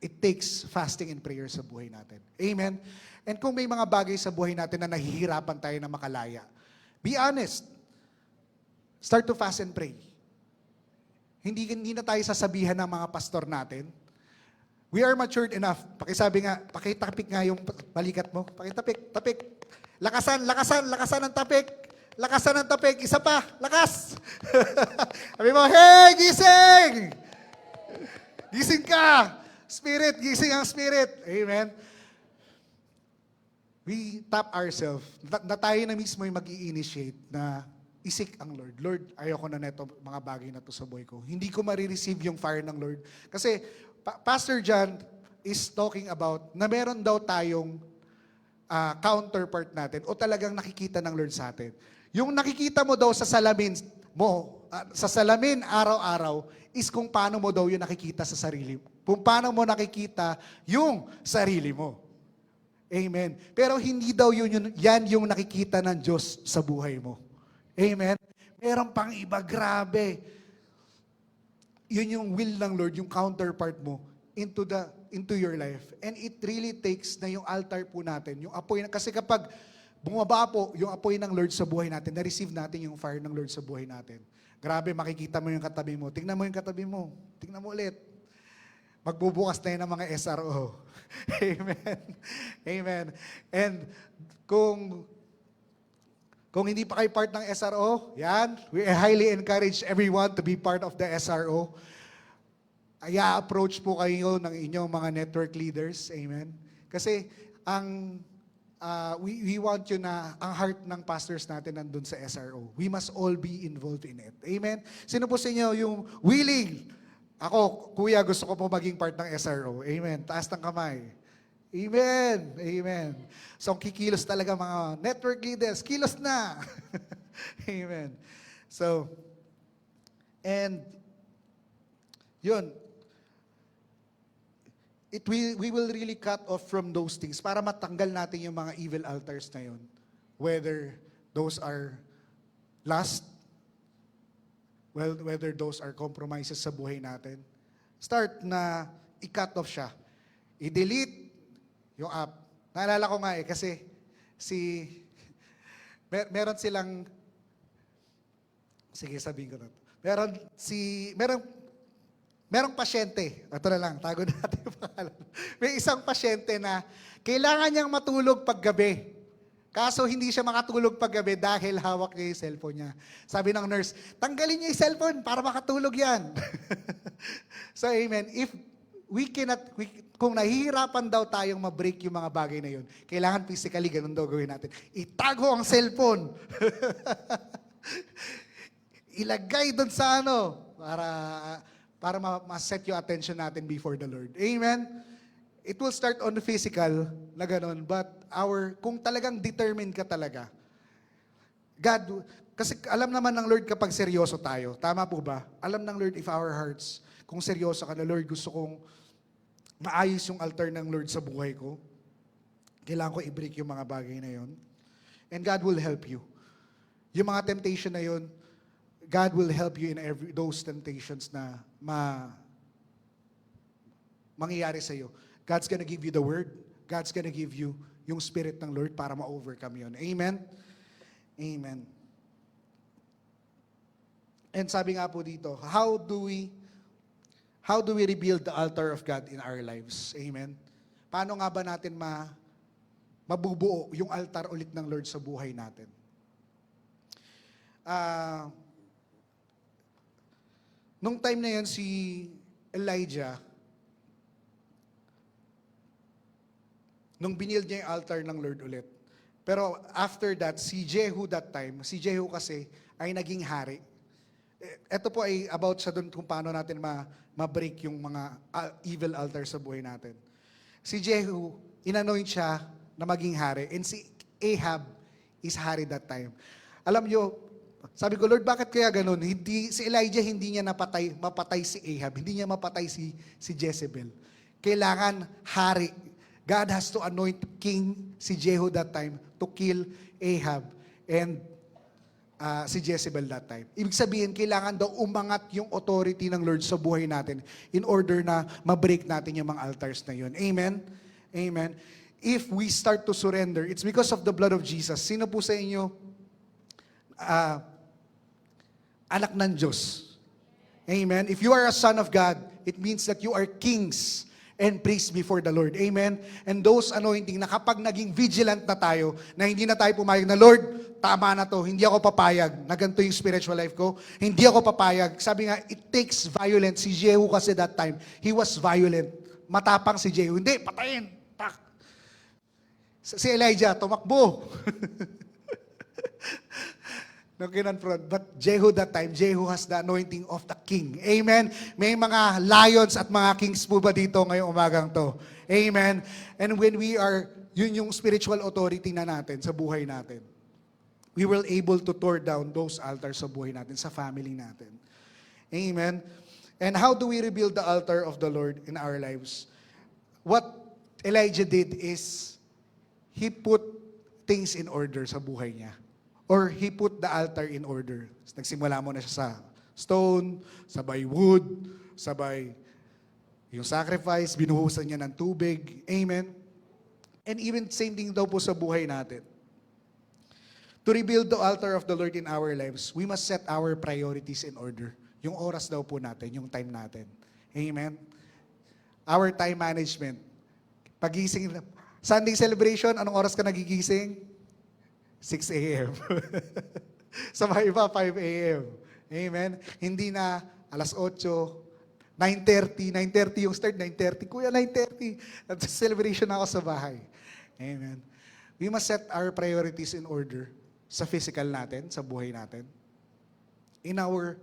it takes fasting and prayer sa buhay natin. Amen? And kung may mga bagay sa buhay natin na nahihirapan tayo na makalaya, be honest. Start to fast and pray. Hindi na tayo sasabihan ng mga pastor natin. We are matured enough. Pakisabi nga, pakitapik nga yung balikat mo. Tapik. Lakasan ng tapik. Lakasan ng tapik. Isa pa, lakas. Sabi mo, hey, gising! Gising ka! Spirit, gising ang spirit. Amen. We tap ourselves. Na tayo na mismo yung mag-i-initiate na isik ang Lord. Lord, ayoko na neto mga bagay na to sa buhay ko. Hindi ko marireceive yung fire ng Lord. Kasi Pastor John is talking about na meron daw tayong counterpart natin o talagang nakikita ng Lord sa atin. Yung nakikita mo daw sa salamin mo, sa salamin araw-araw, is kung paano mo daw yung nakikita sa sarili mo. Kung paano mo nakikita yung sarili mo. Amen. Pero hindi daw yan yung nakikita ng Diyos sa buhay mo. Amen. Meron pang iba, grabe. Yun yung will ng Lord, yung counterpart mo into your life. And it really takes na yung altar po natin, yung apoy. Kasi kapag bumaba po yung apoy ng Lord sa buhay natin, na-receive natin yung fire ng Lord sa buhay natin. Grabe, makikita mo yung katabi mo. Tingnan mo yung katabi mo. Tingnan mo ulit. Magbubukas na yun ng mga SRO. Amen. Amen. And kung hindi pa kayo part ng SRO, yan, we highly encourage everyone to be part of the SRO. Approach po kayo ng inyong mga network leaders. Amen. Kasi we want you na ang heart ng pastors natin nandun sa SRO. We must all be involved in it. Amen. Sino po sa inyo yung willing? Ako, kuya, gusto ko po maging part ng SRO. Amen. Taas ng kamay. Amen. Amen. So, kikilos talaga mga network leaders. Kilos na. Amen. So, and yun, we will really cut off from those things para matanggal natin yung mga evil altars na yun. Whether those are lust, whether those are compromises sa buhay natin. Start na i-cut off siya. I-delete yung app. Naalala ko nga kasi meron silang, sige sabihin ko na. Merong pasyente, ito na lang, tago natin yung pangalan. May isang pasyente na kailangan niyang matulog paggabi. Kaso hindi siya makatulog paggabi dahil hawak niya yung cellphone niya. Sabi ng nurse, tanggalin niyo yung cellphone para makatulog yan. So amen, if kung nahihirapan daw tayong ma-break yung mga bagay na yun, kailangan physically ganun daw gawin natin. Itago ang cellphone. Ilagay doon sa para ma-set yung attention natin before the Lord. Amen? It will start on the physical na ganun, but kung talagang determined ka talaga, God, kasi alam naman ng Lord kapag seryoso tayo. Tama po ba? Alam ng Lord if our hearts, kung seryoso ka na, Lord, gusto kong maayos yung altar ng Lord sa buhay ko. Kailangan ko i-break yung mga bagay na yun. And God will help you. Yung mga temptation na yun, God will help you in those temptations na mangyayari sa iyo. God's gonna give you the word. God's gonna give you yung spirit ng Lord para ma-overcome yun. Amen? Amen. And sabi nga po dito, how do we rebuild the altar of God in our lives? Amen? Paano nga ba natin mabubuo yung altar ulit ng Lord sa buhay natin? Nung time na yun, si Elijah, nung binild niya yung altar ng Lord ulit. Pero after that, si Jehu kasi ay naging hari. Ito po ay about sa doon kung paano natin ma-break yung mga evil altar sa buhay natin. Si Jehu, inanoint siya na maging hari. And si Ahab is hari that time. Alam nyo, sabi ko, Lord, bakit kaya ganun? Si Elijah hindi niya mapatay si Ahab. Hindi niya mapatay si Jezebel. Kailangan hari. God has to anoint king si Jehu that time to kill Ahab and si Jezebel that time. Ibig sabihin, kailangan daw umangat yung authority ng Lord sa buhay natin in order na ma-break natin yung mga altars na yun. Amen? Amen. If we start to surrender, it's because of the blood of Jesus. Sino po sa inyo anak ng Diyos. Amen? If you are a son of God, it means that you are kings and priests before the Lord. Amen? And those anointing na kapag naging vigilant na tayo, na hindi na tayo pumayag na, Lord, tama na to, hindi ako papayag, na ganito yung spiritual life ko, hindi ako papayag. Sabi nga, it takes violence. Si Jehu kasi that time, he was violent. Matapang si Jehu. Hindi, patayin. Tak. Si Elijah, tumakbo. No kinonfront. But Jehu that time, Jehu has the anointing of the king. Amen? May mga lions at mga kings po ba dito ngayong umagang to? Amen? And when we are, yun yung spiritual authority na natin sa buhay natin. We will able to tear down those altars sa buhay natin, sa family natin. Amen? And how do we rebuild the altar of the Lord in our lives? What Elijah did is, he put things in order sa buhay niya. Or he put the altar in order. Nagsimula mo na siya sa stone, sabay wood, sabay yung sacrifice, binuhusan niya ng tubig. Amen? And even same thing daw po sa buhay natin. To rebuild the altar of the Lord in our lives, we must set our priorities in order. Yung oras daw po natin, yung time natin. Amen? Our time management. Pagising, Sunday celebration, anong oras ka nagigising? 6 a.m. Sa mga iba, 5 a.m. Amen? Hindi na alas 8, 9:30. 9:30 yung start, 9:30. Kuya, 9:30. At celebration na ako sa bahay. Amen. We must set our priorities in order sa physical natin, sa buhay natin. In our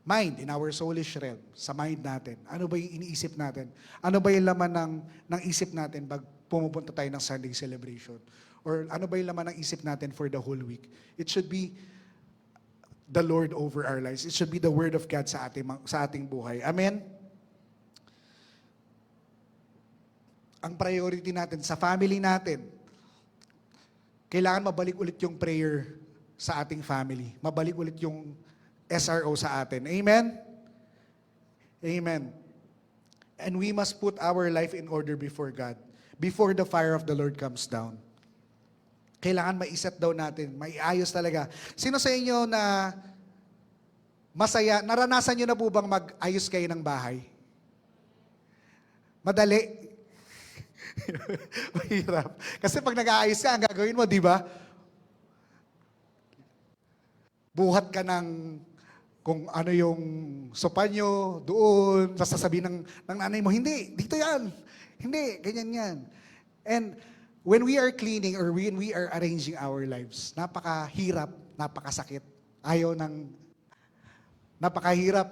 mind, in our soulish realm, sa mind natin. Ano ba yung iniisip natin? Ano ba yung laman ng isip natin pag pumupunta tayo ng Sunday celebration? Or ano ba yung laman ng isip natin for the whole week? It should be the Lord over our lives. It should be the Word of God sa ating buhay. Amen? Ang priority natin sa family natin, kailangan mabalik ulit yung prayer sa ating family. Mabalik ulit yung SRO sa atin. Amen? Amen. And we must put our life in order before God, before the fire of the Lord comes down. Kailangan maiset daw natin, maiayos talaga. Sino sa inyo na masaya, naranasan nyo na po bang mag-ayos kayo ng bahay? Madali. Mahirap. Kasi pag nag-aayos ka, ang gagawin mo, di ba? Buhat ka ng kung ano yung sopa nyo doon, sasabihin ng nanay mo, hindi, dito yan. Hindi, ganyan yan. And when we are cleaning or when we are arranging our lives, napakahirap, napakasakit. Napakahirap,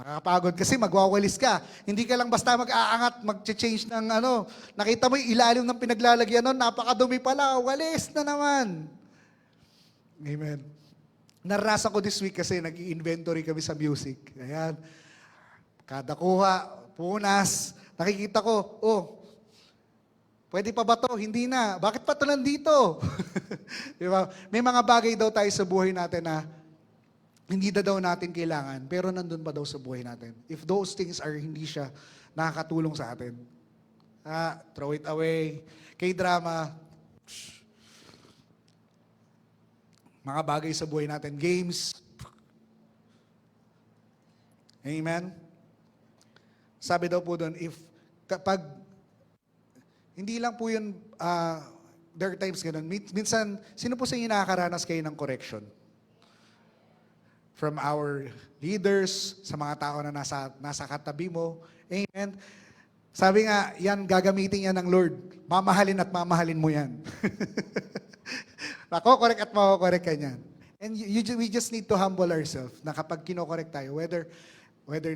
nakakapagod kasi magwawalis ka. Hindi ka lang basta mag-aangat, mag-change ng ano. Nakita mo yung ilalim ng pinaglalagyan nun, napakadumi pala, walis na naman. Amen. Naranasan ko this week kasi nag-inventory kami sa music. Ayan. Kada kuha, punas, nakikita ko, oh, pwede pa ba to? Hindi na. Bakit pa to nandito? Diba? May mga bagay daw tayo sa buhay natin na hindi na daw natin kailangan, pero nandun pa daw sa buhay natin. If those things are hindi siya nakakatulong sa atin, throw it away. K-drama, mga bagay sa buhay natin, games. Amen? Sabi daw po doon, kapag hindi lang po yun, there are times ganun. Minsan, sino po sa inyo nakakaranas kayo ng correction? From our leaders, sa mga tao na nasa katabi mo. Amen? Sabi nga, yan, gagamitin yan ng Lord. Mamahalin at mamahalin mo yan. Makokorek at makokorek ka niyan. And we just need to humble ourselves na kapag kinokorek tayo, whether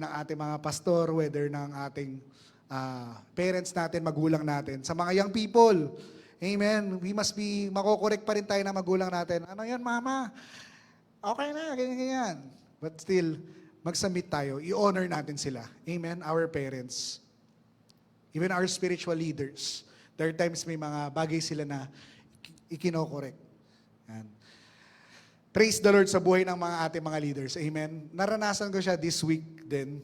ng ating mga pastor, whether ng ating parents natin, magulang natin, sa mga young people. Amen. We must be, makokorek pa rin tayo na magulang natin. Ano yan, mama? Okay na, ganyan. But still, mag-submit tayo. I-honor natin sila. Amen. Our parents. Even our spiritual leaders. There are times may mga bagay sila na ikinokorek. Yan. Praise the Lord sa buhay ng mga ating mga leaders. Amen. Naranasan ko siya this week din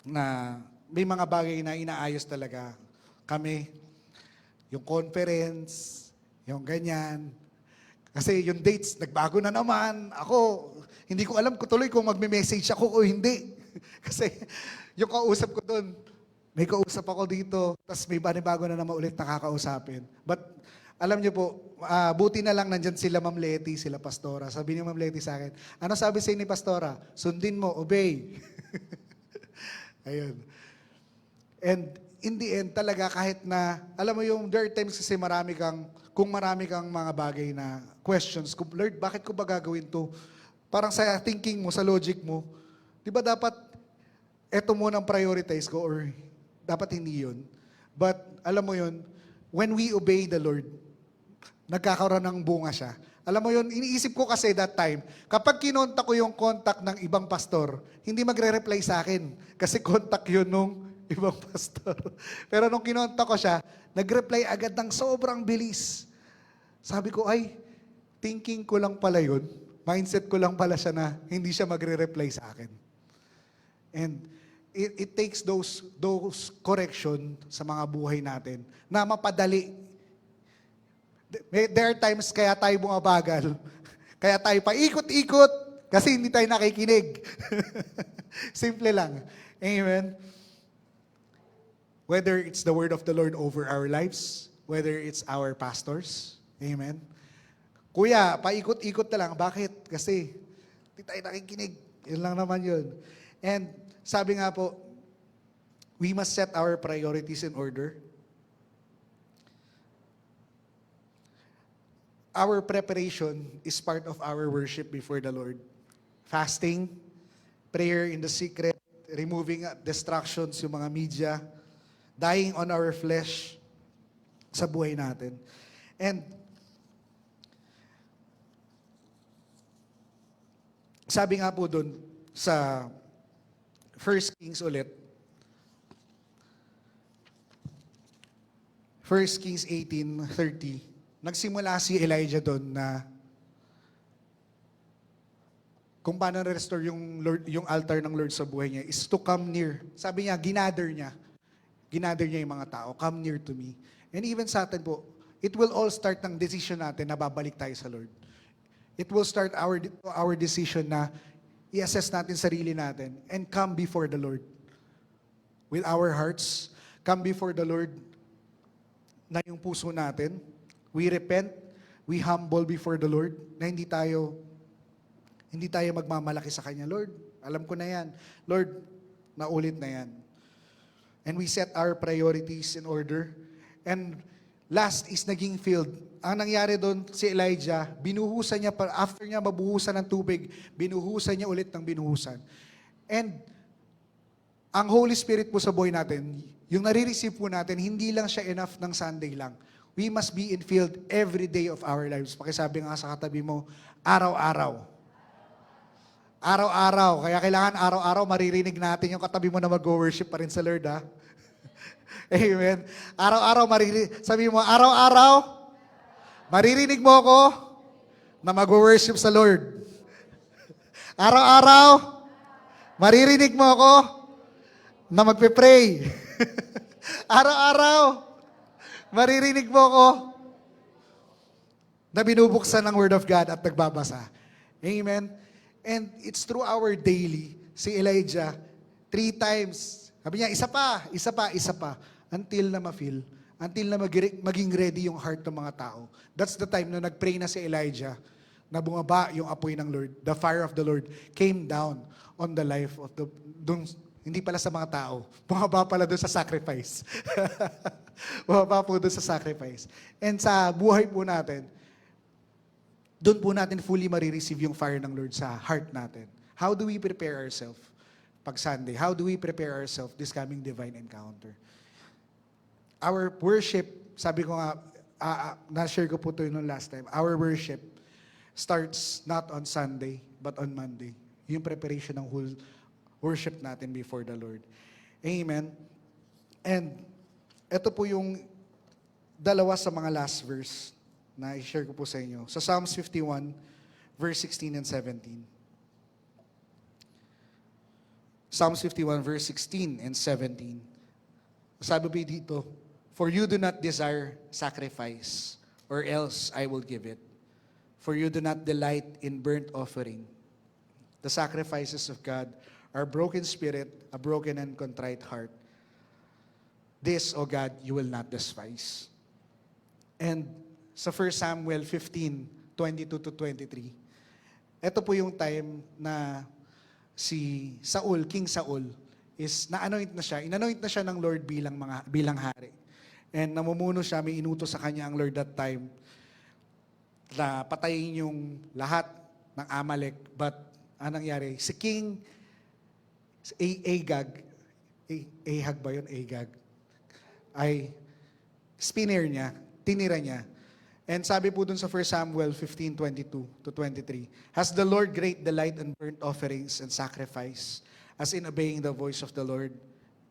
na may mga bagay na inaayos talaga kami. Yung conference, yung ganyan. Kasi yung dates, nagbago na naman. Ako, hindi ko alam ko tuloy kung magme-message ako o hindi. Kasi yung kausap ko doon, may kausap ako dito, tapos may banibago na naman ulit nakakausapin. But alam niyo po, buti na lang nandyan sila Ma'am Leti, sila Pastora. Sabi ni Ma'am Leti sa akin, ano sabi sa ni Pastora? Sundin mo, obey. Ayun. And in the end, talaga kahit na, alam mo yung, there are times kasi kung marami kang mga bagay na questions, Lord, bakit ko ba gagawin to? Parang sa thinking mo, sa logic mo, di ba dapat eto muna ang prioritize ko or dapat hindi yun? But alam mo yun, when we obey the Lord, nagkakaroon ng bunga siya. Alam mo yun, iniisip ko kasi that time, kapag kinontak ko yung contact ng ibang pastor, hindi magre-reply sa akin. Kasi contact yun nung ibang pastor. Pero nung kinontak ko siya, nag-reply agad ng sobrang bilis. Sabi ko, ay, thinking ko lang pala yun. Mindset ko lang pala siya na hindi siya magre-reply sa akin. And it takes those correction sa mga buhay natin na mapadali. There are times kaya tayo bumabagal. Kaya tayo paikot-ikot kasi hindi tayo nakikinig. Simple lang. Amen. Whether it's the word of the Lord over our lives, whether it's our pastors. Amen. Kuya, paikot-ikot na lang. Bakit? Kasi hindi tayo nakikinig. Yun lang naman yun. And sabi nga po, we must set our priorities in order. Our preparation is part of our worship before the Lord. Fasting, prayer in the secret, removing distractions, yung mga media, dying on our flesh sa buhay natin. And sabi nga po dun sa 1 Kings ulit, 1 Kings 18:30, nagsimula si Elijah doon na kung paano na-restore yung altar ng Lord sa buhay niya is to come near. Sabi niya, ginather niya yung mga tao, come near to me. And even sa atin po, it will all start ng decision natin na babalik tayo sa Lord. It will start our decision na i-assess natin sarili natin and come before the Lord. With our hearts, come before the Lord na yung puso natin. We repent, we humble before the Lord, na hindi tayo magmamalaki sa Kanya. Lord, alam ko na yan. Lord, naulit na yan. And we set our priorities in order. And last is naging filled. Ang nangyari doon, si Elijah, binuhusan niya, after niya mabuhusan ng tubig, binuhusan niya ulit ng binuhusan. And ang Holy Spirit po sa buhay natin, yung nare-receive po natin, hindi lang siya enough ng Sunday lang. We must be in field every day of our lives. Pakisabi nga sa katabi mo, araw-araw. Araw-araw. Kaya kailangan araw-araw maririnig natin yung katabi mo na mag-worship pa rin sa Lord, ha? Amen. Araw-araw maririnig. Sabi mo, araw-araw, maririnig mo ako na mag-worship sa Lord. Araw-araw, maririnig mo ako na magpe-pray. Araw-araw, maririnig mo ako na binubuksan ng Word of God at nagbabasa. Amen. And it's through our daily, si Elijah, 3 times. Sabi niya, isa pa, until na ma-feel, until na maging ready yung heart ng mga tao. That's the time na nag-pray na si Elijah, na bumaba yung apoy ng Lord. The fire of the Lord came down on the life of hindi pala sa mga tao, bumaba pala doon sa sacrifice. Bumaba po doon sa sacrifice. And sa buhay po natin, doon po natin fully marireceive yung fire ng Lord sa heart natin. How do we prepare ourselves pag Sunday? How do we prepare ourselves this coming divine encounter? Our worship, sabi ko nga, na-share ko po ito noong last time, our worship starts not on Sunday, but on Monday. Yung preparation ng whole worship natin before the Lord. Amen. And ito po yung dalawa sa mga last verse na i-share ko po sa inyo. Sa Psalms 51, verse 16 and 17. Psalms 51, verse 16 and 17. Sabi po dito, "For you do not desire sacrifice, or else I will give it. For you do not delight in burnt offering. The sacrifices of God are broken spirit, a broken and contrite heart. This, O God, you will not despise. And sa 1 Samuel 15:22 to 23, ito po yung time na si Saul, King Saul, is na-anoint na siya. Inanoint na siya ng Lord bilang hari. And namumuno siya, may inutos sa kanya ang Lord that time na patayin yung lahat ng Amalek. But anong nangyari? Si King Agag, Ahag ba yun? Agag, ay spinner niya, tinira niya. And sabi po dun sa 1 Samuel 15:22 to 23, has the Lord great delight in burnt offerings and sacrifice, as in obeying the voice of the Lord?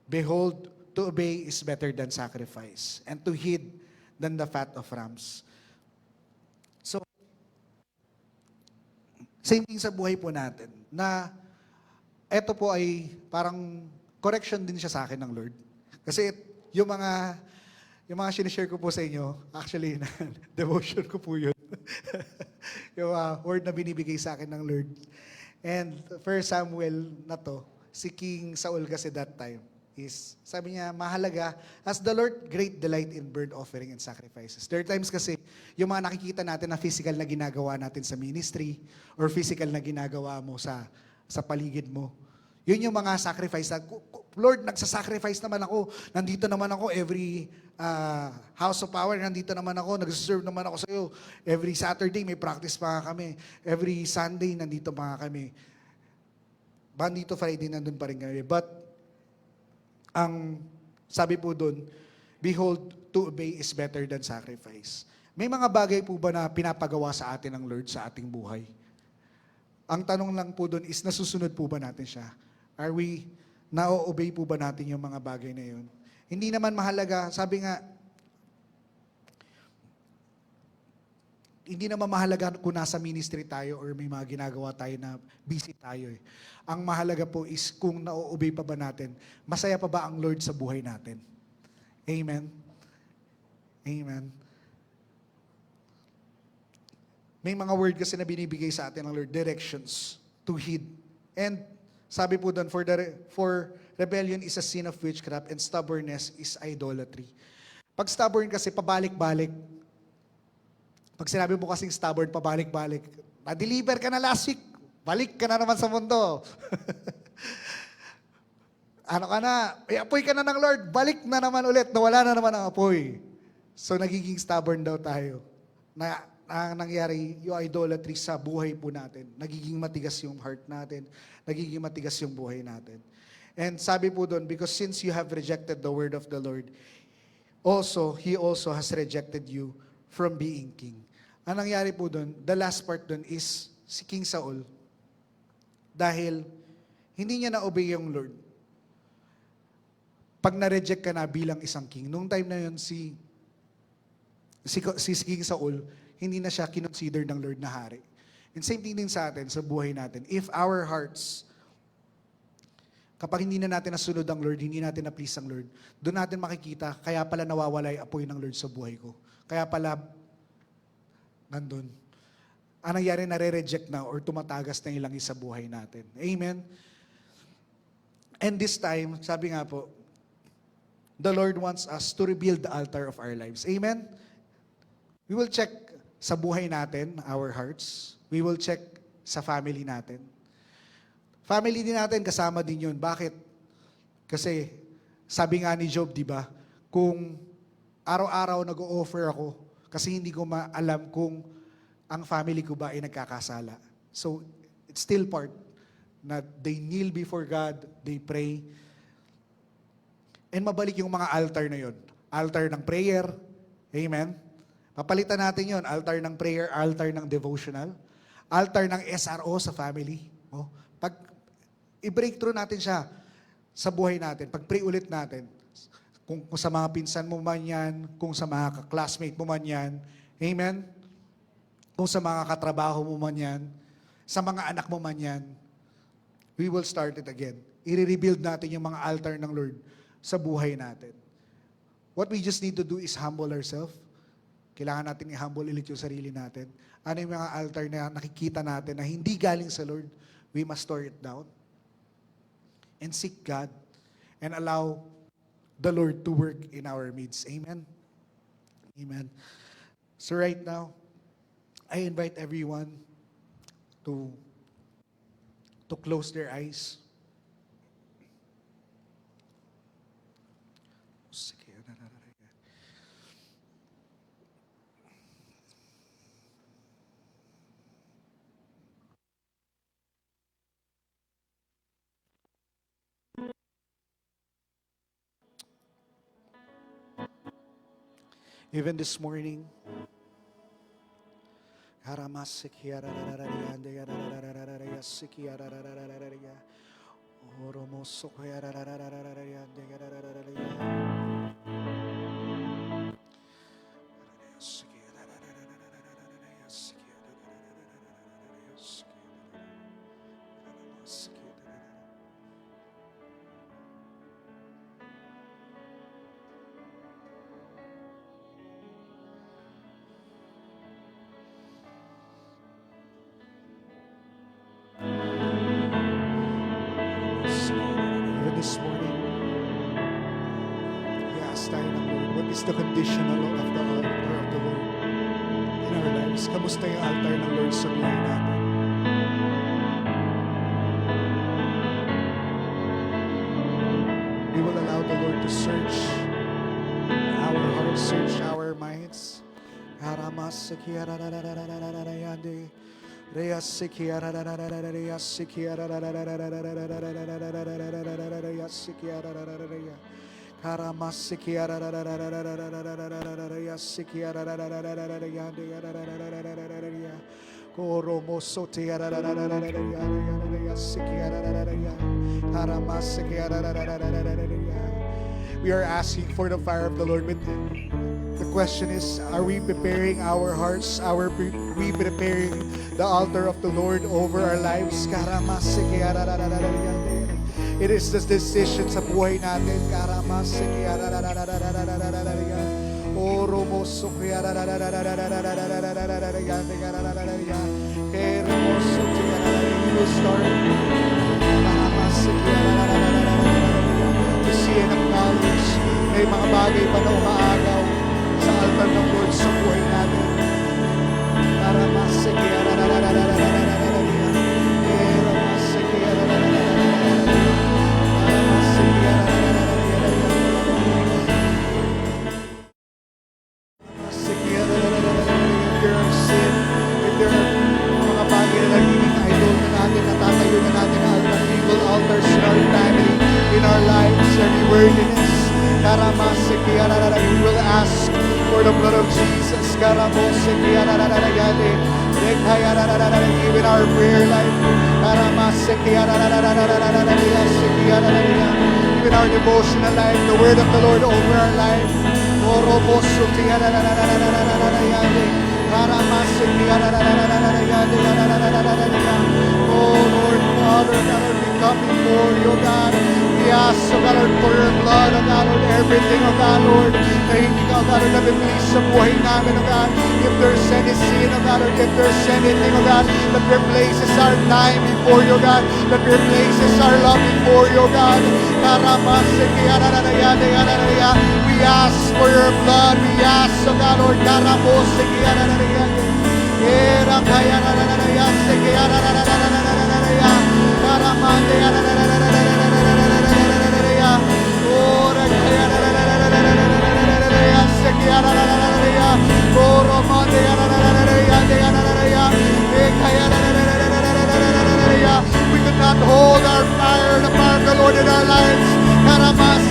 Behold, to obey is better than sacrifice, and to heed than the fat of rams. So, same thing sa buhay po natin, na eto po ay parang correction din siya sa akin ng Lord. Kasi yung mga sinishare ko po sa inyo, actually, devotion ko po yun. Yung word na binibigay sa akin ng Lord. And 1 Samuel na to, si King Saul kasi that time, is, sabi niya, mahalaga, as the Lord great delight in burnt offering and sacrifices. There are times kasi, yung mga nakikita natin na physical na ginagawa natin sa ministry, or physical na ginagawa mo sa paligid mo, yun yung mga sacrifice na, Lord, nagsasacrifice naman ako, nandito naman ako every house of power, nandito naman ako, nag-serve naman ako sa iyo. Every Saturday, may practice pa kami. Every Sunday, nandito pa kami. Bandito Friday, nandun pa rin kami. But, ang sabi po doon, behold, to obey is better than sacrifice. May mga bagay po ba na pinapagawa sa atin ng Lord sa ating buhay? Ang tanong lang po doon is, nasusunod po ba natin siya? Are we, na-obey po ba natin yung mga bagay na yun? Hindi naman mahalaga, sabi nga, hindi naman mahalaga kung nasa ministry tayo or may mga ginagawa tayo na busy tayo. Ang mahalaga po is kung na-obey pa ba natin, masaya pa ba ang Lord sa buhay natin? Amen? Amen? May mga word kasi na binibigay sa atin ng Lord, directions to heed. And sabi po doon, for rebellion is a sin of witchcraft and stubbornness is idolatry. Pag stubborn kasi, pabalik-balik. Pag sinabi mo kasing stubborn, pabalik-balik. Na-deliver ka na last week, balik ka na naman sa mundo. Ano ka na, apoy ka na ng Lord, balik na naman ulit, nawala na naman ang apoy. So nagiging stubborn daw tayo. Ang nangyari, yung idolatry sa buhay po natin. Nagiging matigas yung heart natin. Nagiging matigas yung buhay natin. And sabi po doon, because since you have rejected the word of the Lord, He also has rejected you from being king. Ang nangyari po doon, the last part doon is si King Saul. Dahil hindi niya na-obey yung Lord. Pag na-reject ka na bilang isang king, nung time na yun, si King Saul, hindi na siya kinonsider ng Lord na hari. And same thing din sa atin, sa buhay natin. If our hearts, kapag hindi na natin nasunod ang Lord, hindi natin na-please ang Lord, doon natin makikita, kaya pala nawawala yung apoy ng Lord sa buhay ko. Kaya pala, nandun. Ang nangyari, nare-reject na or tumatagas na ilang sa buhay natin. Amen? And this time, sabi nga po, the Lord wants us to rebuild the altar of our lives. Amen? We will check sa buhay natin, our hearts. We will check sa family natin. Family din natin, kasama din yun. Bakit? Kasi, sabi nga ni Job, di ba, kung araw-araw nag-o-offer ako, kasi hindi ko maalam kung ang family ko ba ay nagkakasala. So, it's still part na they kneel before God, they pray, and mabalik yung mga altar na yun. Altar ng prayer, amen? Papalitan natin yun, altar ng prayer, altar ng devotional, altar ng SRO sa family. Oh, pag i-breakthrough natin siya sa buhay natin, pag-pray ulit natin, kung sa mga pinsan mo man yan, kung sa mga classmate mo man yan, amen? Kung sa mga katrabaho mo man yan, sa mga anak mo man yan, we will start it again. I-rebuild natin yung mga altar ng Lord sa buhay natin. What we just need to do is humble ourselves, Kailangan natin i-humble ulit yung sarili natin. Ano yung mga altar na nakikita natin na hindi galing sa Lord? We must tear it down and seek God and allow the Lord to work in our midst. Amen? Amen. So right now, I invite everyone to close their eyes. Even this morning, even this morning, we ask tayo ng Lord, what is the condition of the altar of the Lord in our lives? Kamusta yung altar ng Lord sa buhay natin? We will allow the Lord to search our hearts, search our minds. We are asking for the fire of the Lord. But the question is, are we preparing our hearts? Are we preparing the altar of the Lord over our lives? It is the decision sa buhay natin. We will start to see and acknowledge may mga bagay pa na umaagaw sa altar ng Lord sa buhay natin. We will ask for the blood of Jesus. Even our prayer life. Even our devotional life. The word of the Lord over our life. Oh Lord, Father, God, we come before you, God. We ask, oh God, Lord, for your blood, oh God, Lord, everything, oh God, Lord, na hindi ka, oh God, Lord, nabibigay sa buhay namin, oh God. If there's any sin, oh God, Lord, if there's anything, oh God, that replaces our time before you, God, that replaces our love before you, God. We ask for your blood. We ask, oh God, Lord, we could not hold our fire, the fire of the Lord in our lives.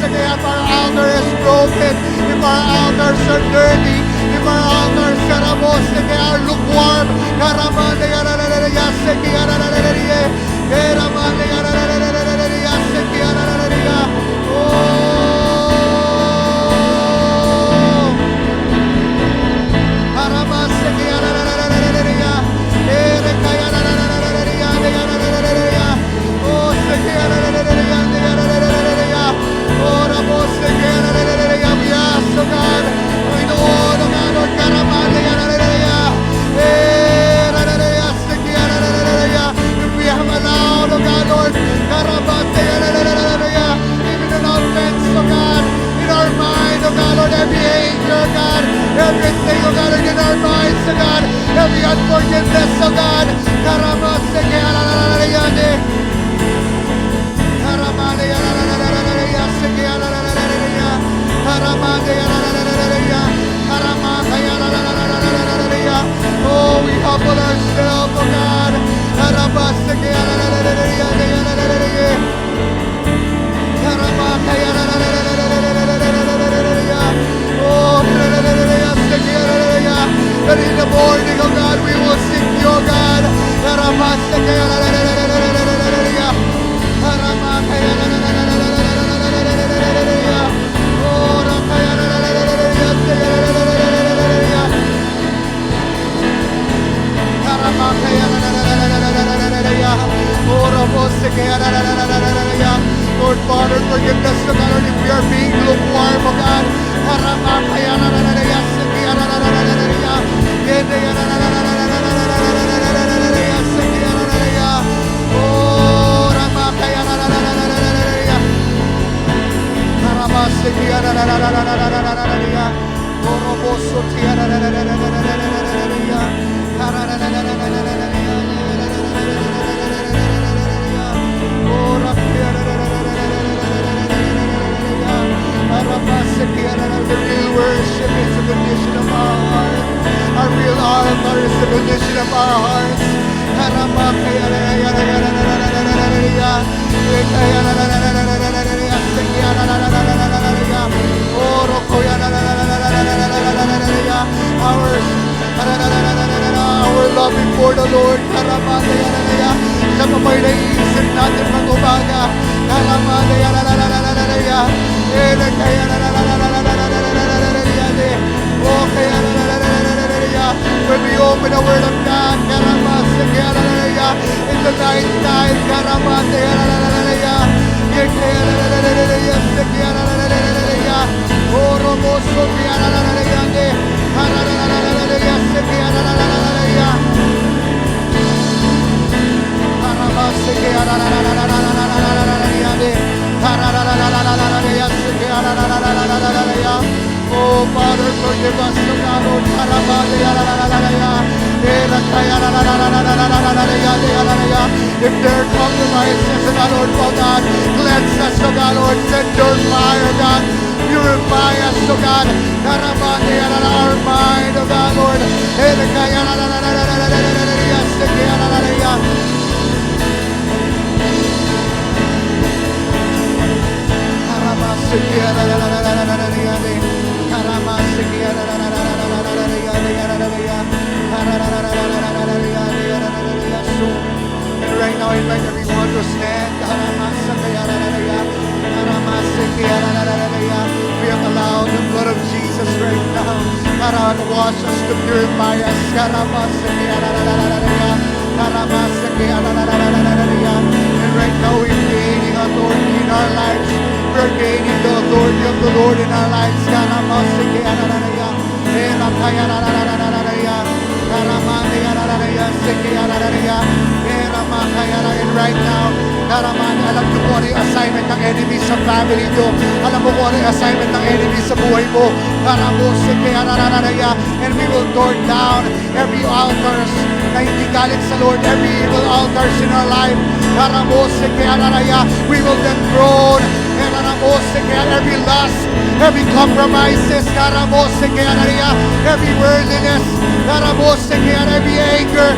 If our altar is broken, if our altars are dirty, if our altars are lukewarm, we ask, oh God, we know, oh God, Lord, Father, forgive us, O God, Lord, if we are being lukewarm, O God. The real worship is the condition of our heart. Our real altar is the condition of our hearts. Our love before the Lord. Siya pa ba'y naiisip natin ng umaga? When we open the Word of God, in the night time, oh, Father, forgive us, O God, Lord. If there are compromises, O God, Lord, oh God, cleanse us, O God, Lord. Send your fire, God. Purify us, O God. Our mind, O God, Lord. And right now, I invite everyone to stand. We have allowed the blood of Jesus right now to wash us, to purify us. And right now, we're gaining authority in our lives. We're gaining the authority of the Lord in our lives. And right now, alam mo kung ano yung assignment ng enemy sa family nyo. Alam mo kung ano yung assignment ng enemy sa buhay mo. And we will tear down every altars na hindi galit sa Lord, every evil altars in our life. We will dethrone every lust, every compromises, every worldliness, every anger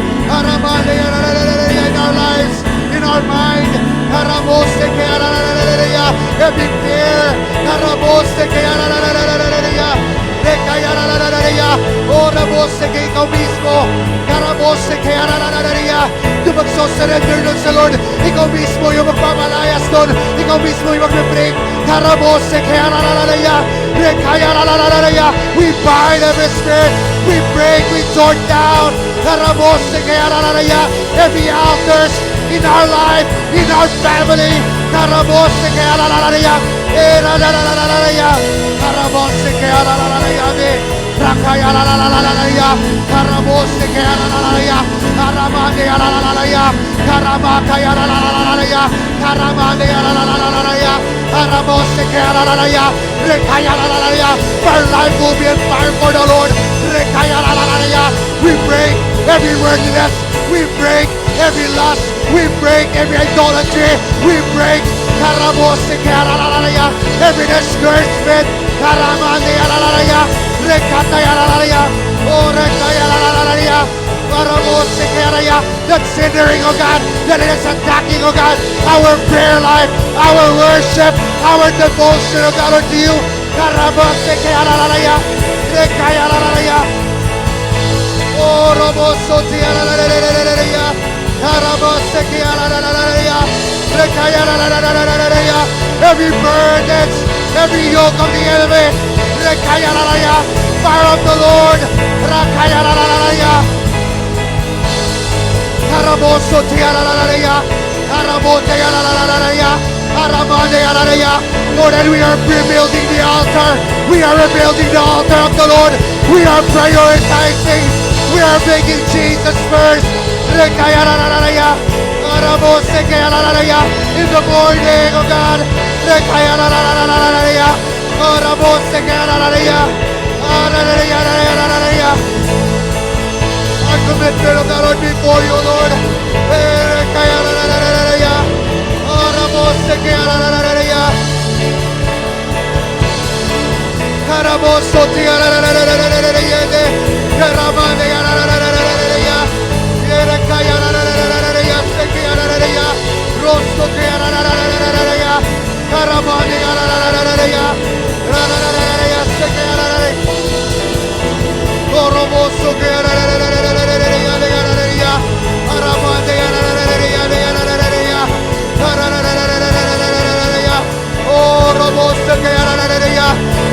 in our lives, in our mind, every fear, ikaw mismo, yung magsosurrender nun sa Lord, ikaw mismo yung magpamalayas nun, ikaw mismo yung mag-break, we bind every spirit, we break, we tore down, every altars in our life, in our family, our life will be on fire for the Lord. We break every worldliness, we break every lust, we break every idolatry, we break every discouragement, that's hindering, oh God, that is attacking, oh God, our prayer life, our worship, our devotion, oh God, unto you. Every burden, every yoke of the enemy, fire of the Lord, Lord, and we are rebuilding the altar. We are rebuilding the altar of the Lord. We are prioritizing. We are making Jesus first. In the morning, oh God. Our commitment, oh God, Lord, before you, Lord.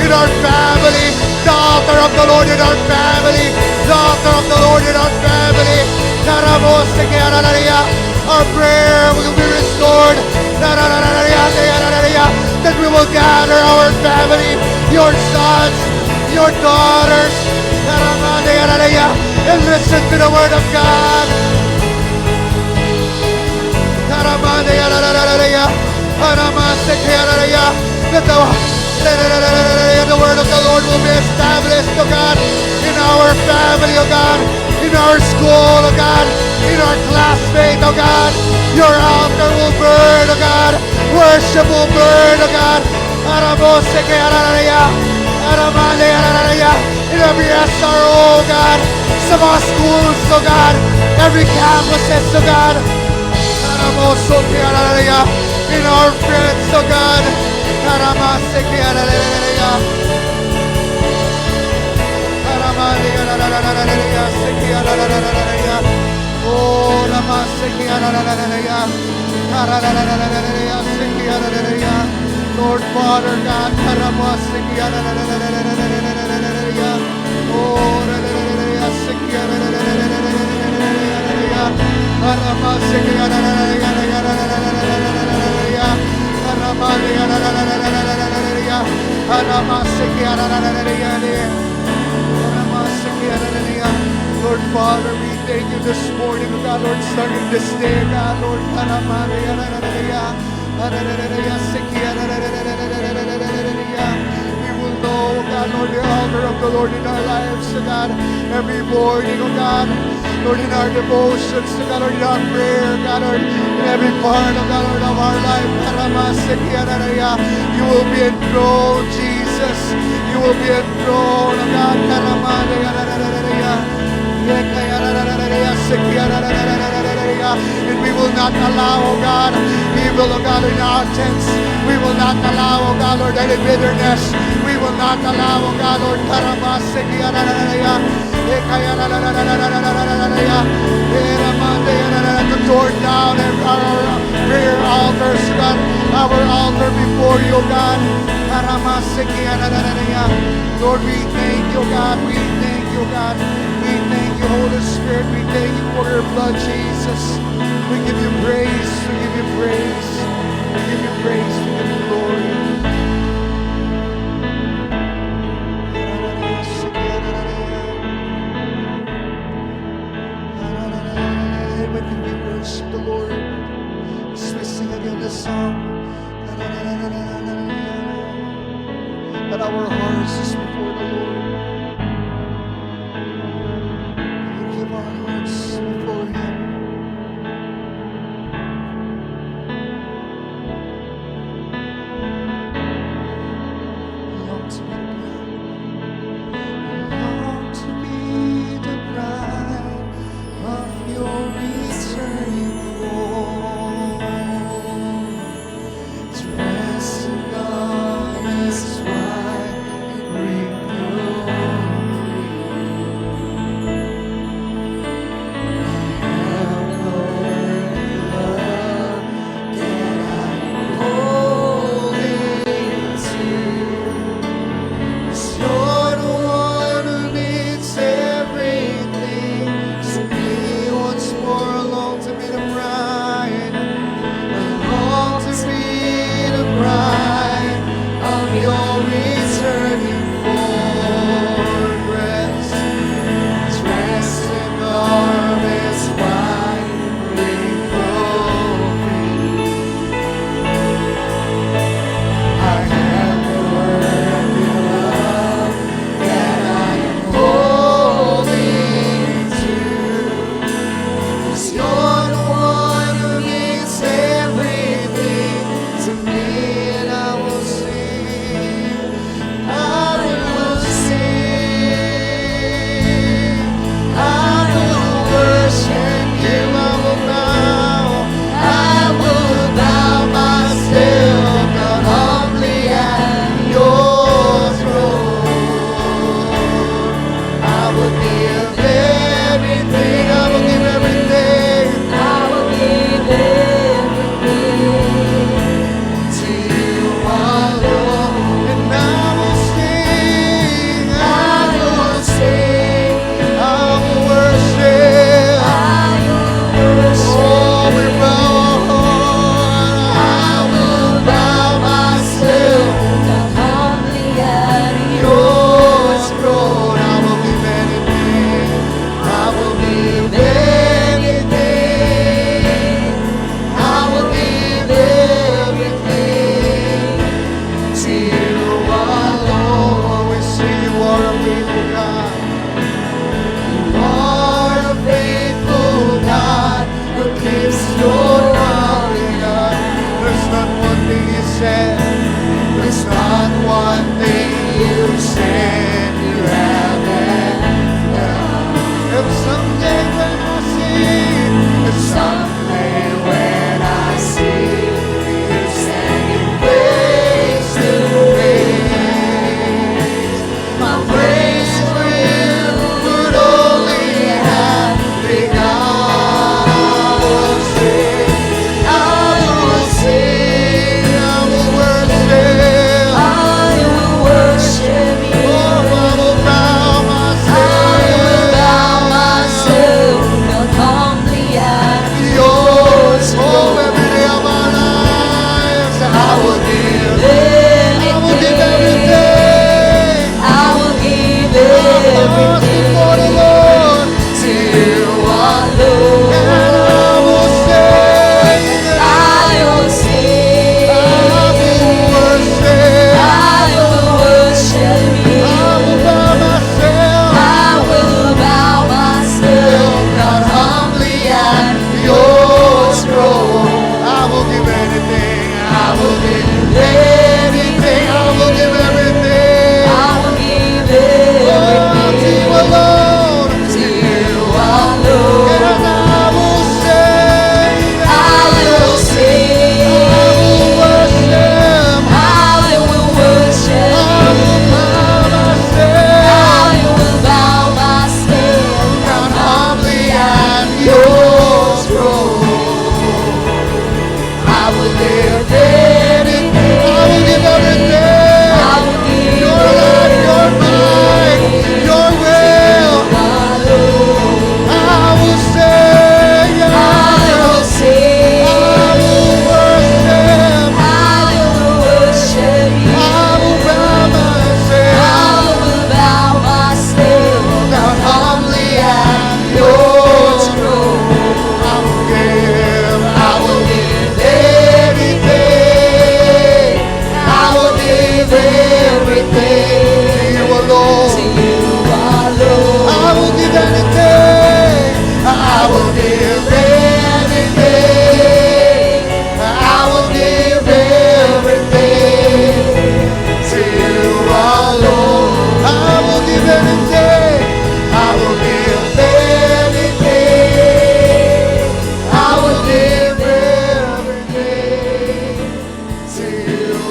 In our family, the altar of the Lord in our family, the altar of the Lord in our family. Our prayer will be restored. That we will gather our family, your sons, your daughters, and listen to the word of God. That the word of the Lord will be established, oh God, in our family, oh God, in our school, oh God, in our classmates, oh God. Your altar will burn, oh God. Worship will burn, oh God. In every SRO, oh God. Some of our schools, oh God. Every campuses, oh God. In our friends, oh God. Oh, Lord Father God, Lord Father, we thank you this morning, God, Lord, starting this day, God, Lord, we will know, God, Lord, the altar of the Lord in our lives, God, every morning, oh God, Lord, in our devotions, God, Lord, in our prayer, God, Lord, in every part of, God, Lord, of our life, you will be enthroned, Jesus. You will be enthroned, oh God. And we will not allow, oh God, evil, oh God, in our tents. We will not allow, oh God, Lord, any bitterness. We will not allow, oh God, Lord, to torn down our prayer altars, God, our altar before you, God. Lord, we thank you, God. We thank you, God. We thank you, Holy Spirit. We thank you for your blood, Jesus. We give you praise. We give you praise. We give you praise. We give you glory. We can we worship the Lord as we sing again this song. That our hearts is before the Lord. We give our hearts before Him.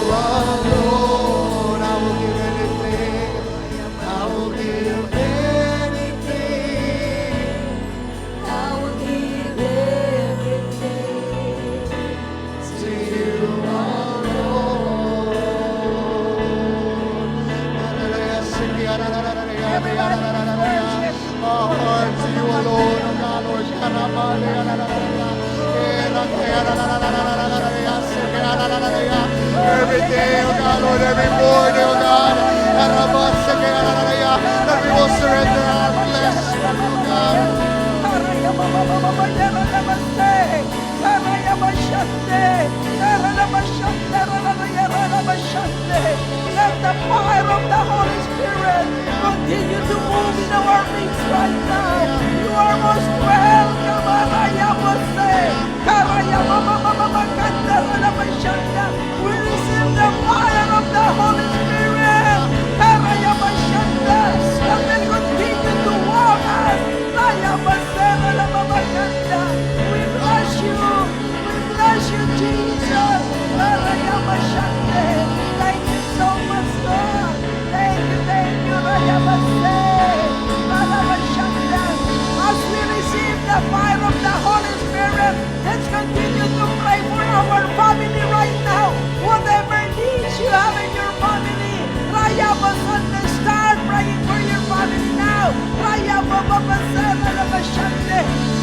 alone. I will give anything. I will give anything. I will give everything To you alone. Our hearts to you alone, O God, Lord. Every day, O God, Lord, every morning, O God, that we will surrender our flesh to you, God. Let the fire of the Holy Spirit continue to move in our midst right now. You are most welcome. We receive the fire of the Holy Spirit. That will continue to walk us. We bless you. We bless you, Jesus. Thank you so much, Lord. Thank you, As we receive the fire of the Holy Spirit, let's continue to pray for our family right now. Whatever needs you have in your family, start praying for your family now.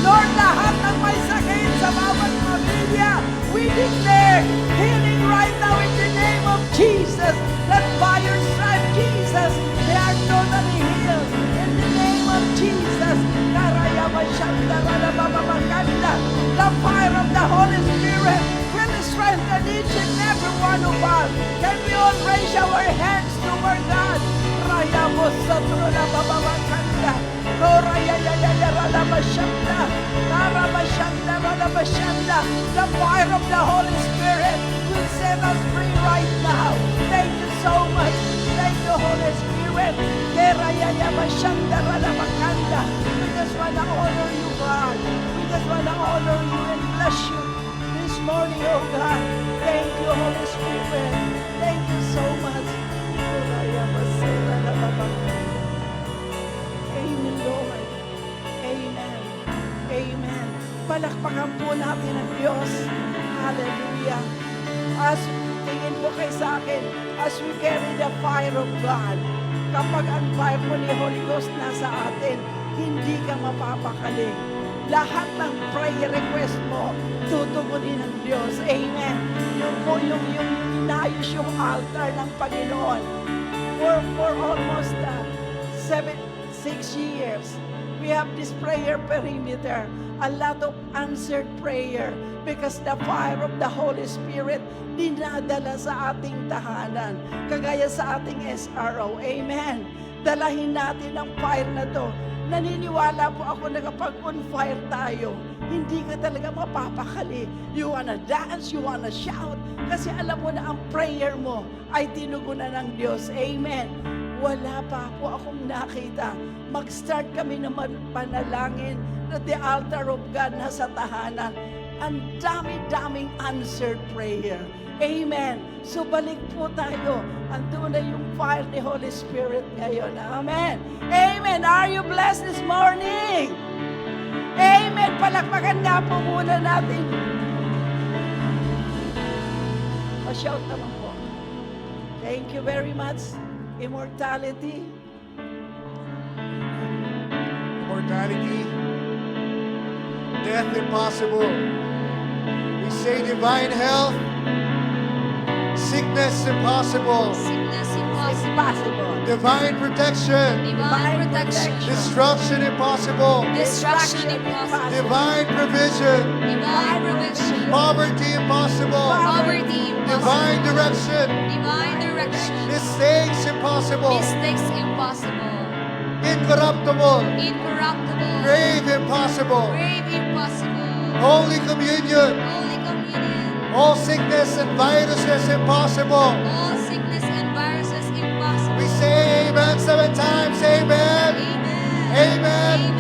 Lord, lahat ng may sakit sa bawat pamilya, we declare healing right now in the name of Jesus. That by your stripe, Jesus, they are totally healed. In the name of Jesus. The fire of the Holy Spirit will strengthen each and every one of us. Can we all raise our hands toward God? The fire of the Holy Spirit will set us free right now. Thank you so much. Thank you, Holy Spirit. We just want to honor you, God. We just want to honor you and bless you this morning, oh God. Thank you, Holy Spirit. Thank you so much. Amen, Lord. Amen. Amen. Palakpakan po natin ang Diyos. Hallelujah. As tingin mo kay sa akin, as we carry the fire of God, kapag ang fire po ni Holy Ghost nasa atin, hindi ka mapapakali. Lahat ng prayer request mo, tutugunin ng Diyos. Amen. Yung po yung inayos yung altar ng Panginoon. For almost 6 years, we have this prayer perimeter. A lot of answered prayer because the fire of the Holy Spirit dinadala sa ating tahanan. Kagaya sa ating SRO. Amen. Dalahin natin ang fire na to. Naniniwala po ako na kapag on fire tayo, hindi ka talaga mapapakali. You wanna dance, you wanna shout, kasi alam mo na ang prayer mo ay tinugunan ng Diyos. Amen. Wala pa po akong nakita. Mag-start kami na panalangin na the altar of God nasa tahanan. Ang dami-daming answered prayer. Amen. So balik po tayo. Andun na yung fire ni Holy Spirit ngayon. Amen. Amen. Are you blessed this morning? Amen. Palakpakan nga po muna natin. Pa-shout naman po. Thank you very much. Immortality. Immortality. Death impossible. We say divine health. Sickness impossible. Sickness impossible. Impossible. Divine protection. Divine protection. Destruction impossible. Destruction impossible. Divine provision. Divine provision. Poverty impossible. Poverty impossible. Divine direction. Divine direction. Mistakes impossible. Mistakes impossible. Incorruptible. Incorruptible. Grave impossible. Grave impossible. Holy communion. Holy communion. All sickness and viruses impossible. All sickness and viruses impossible. We say amen 7 times. Amen. Amen. Amen. Amen.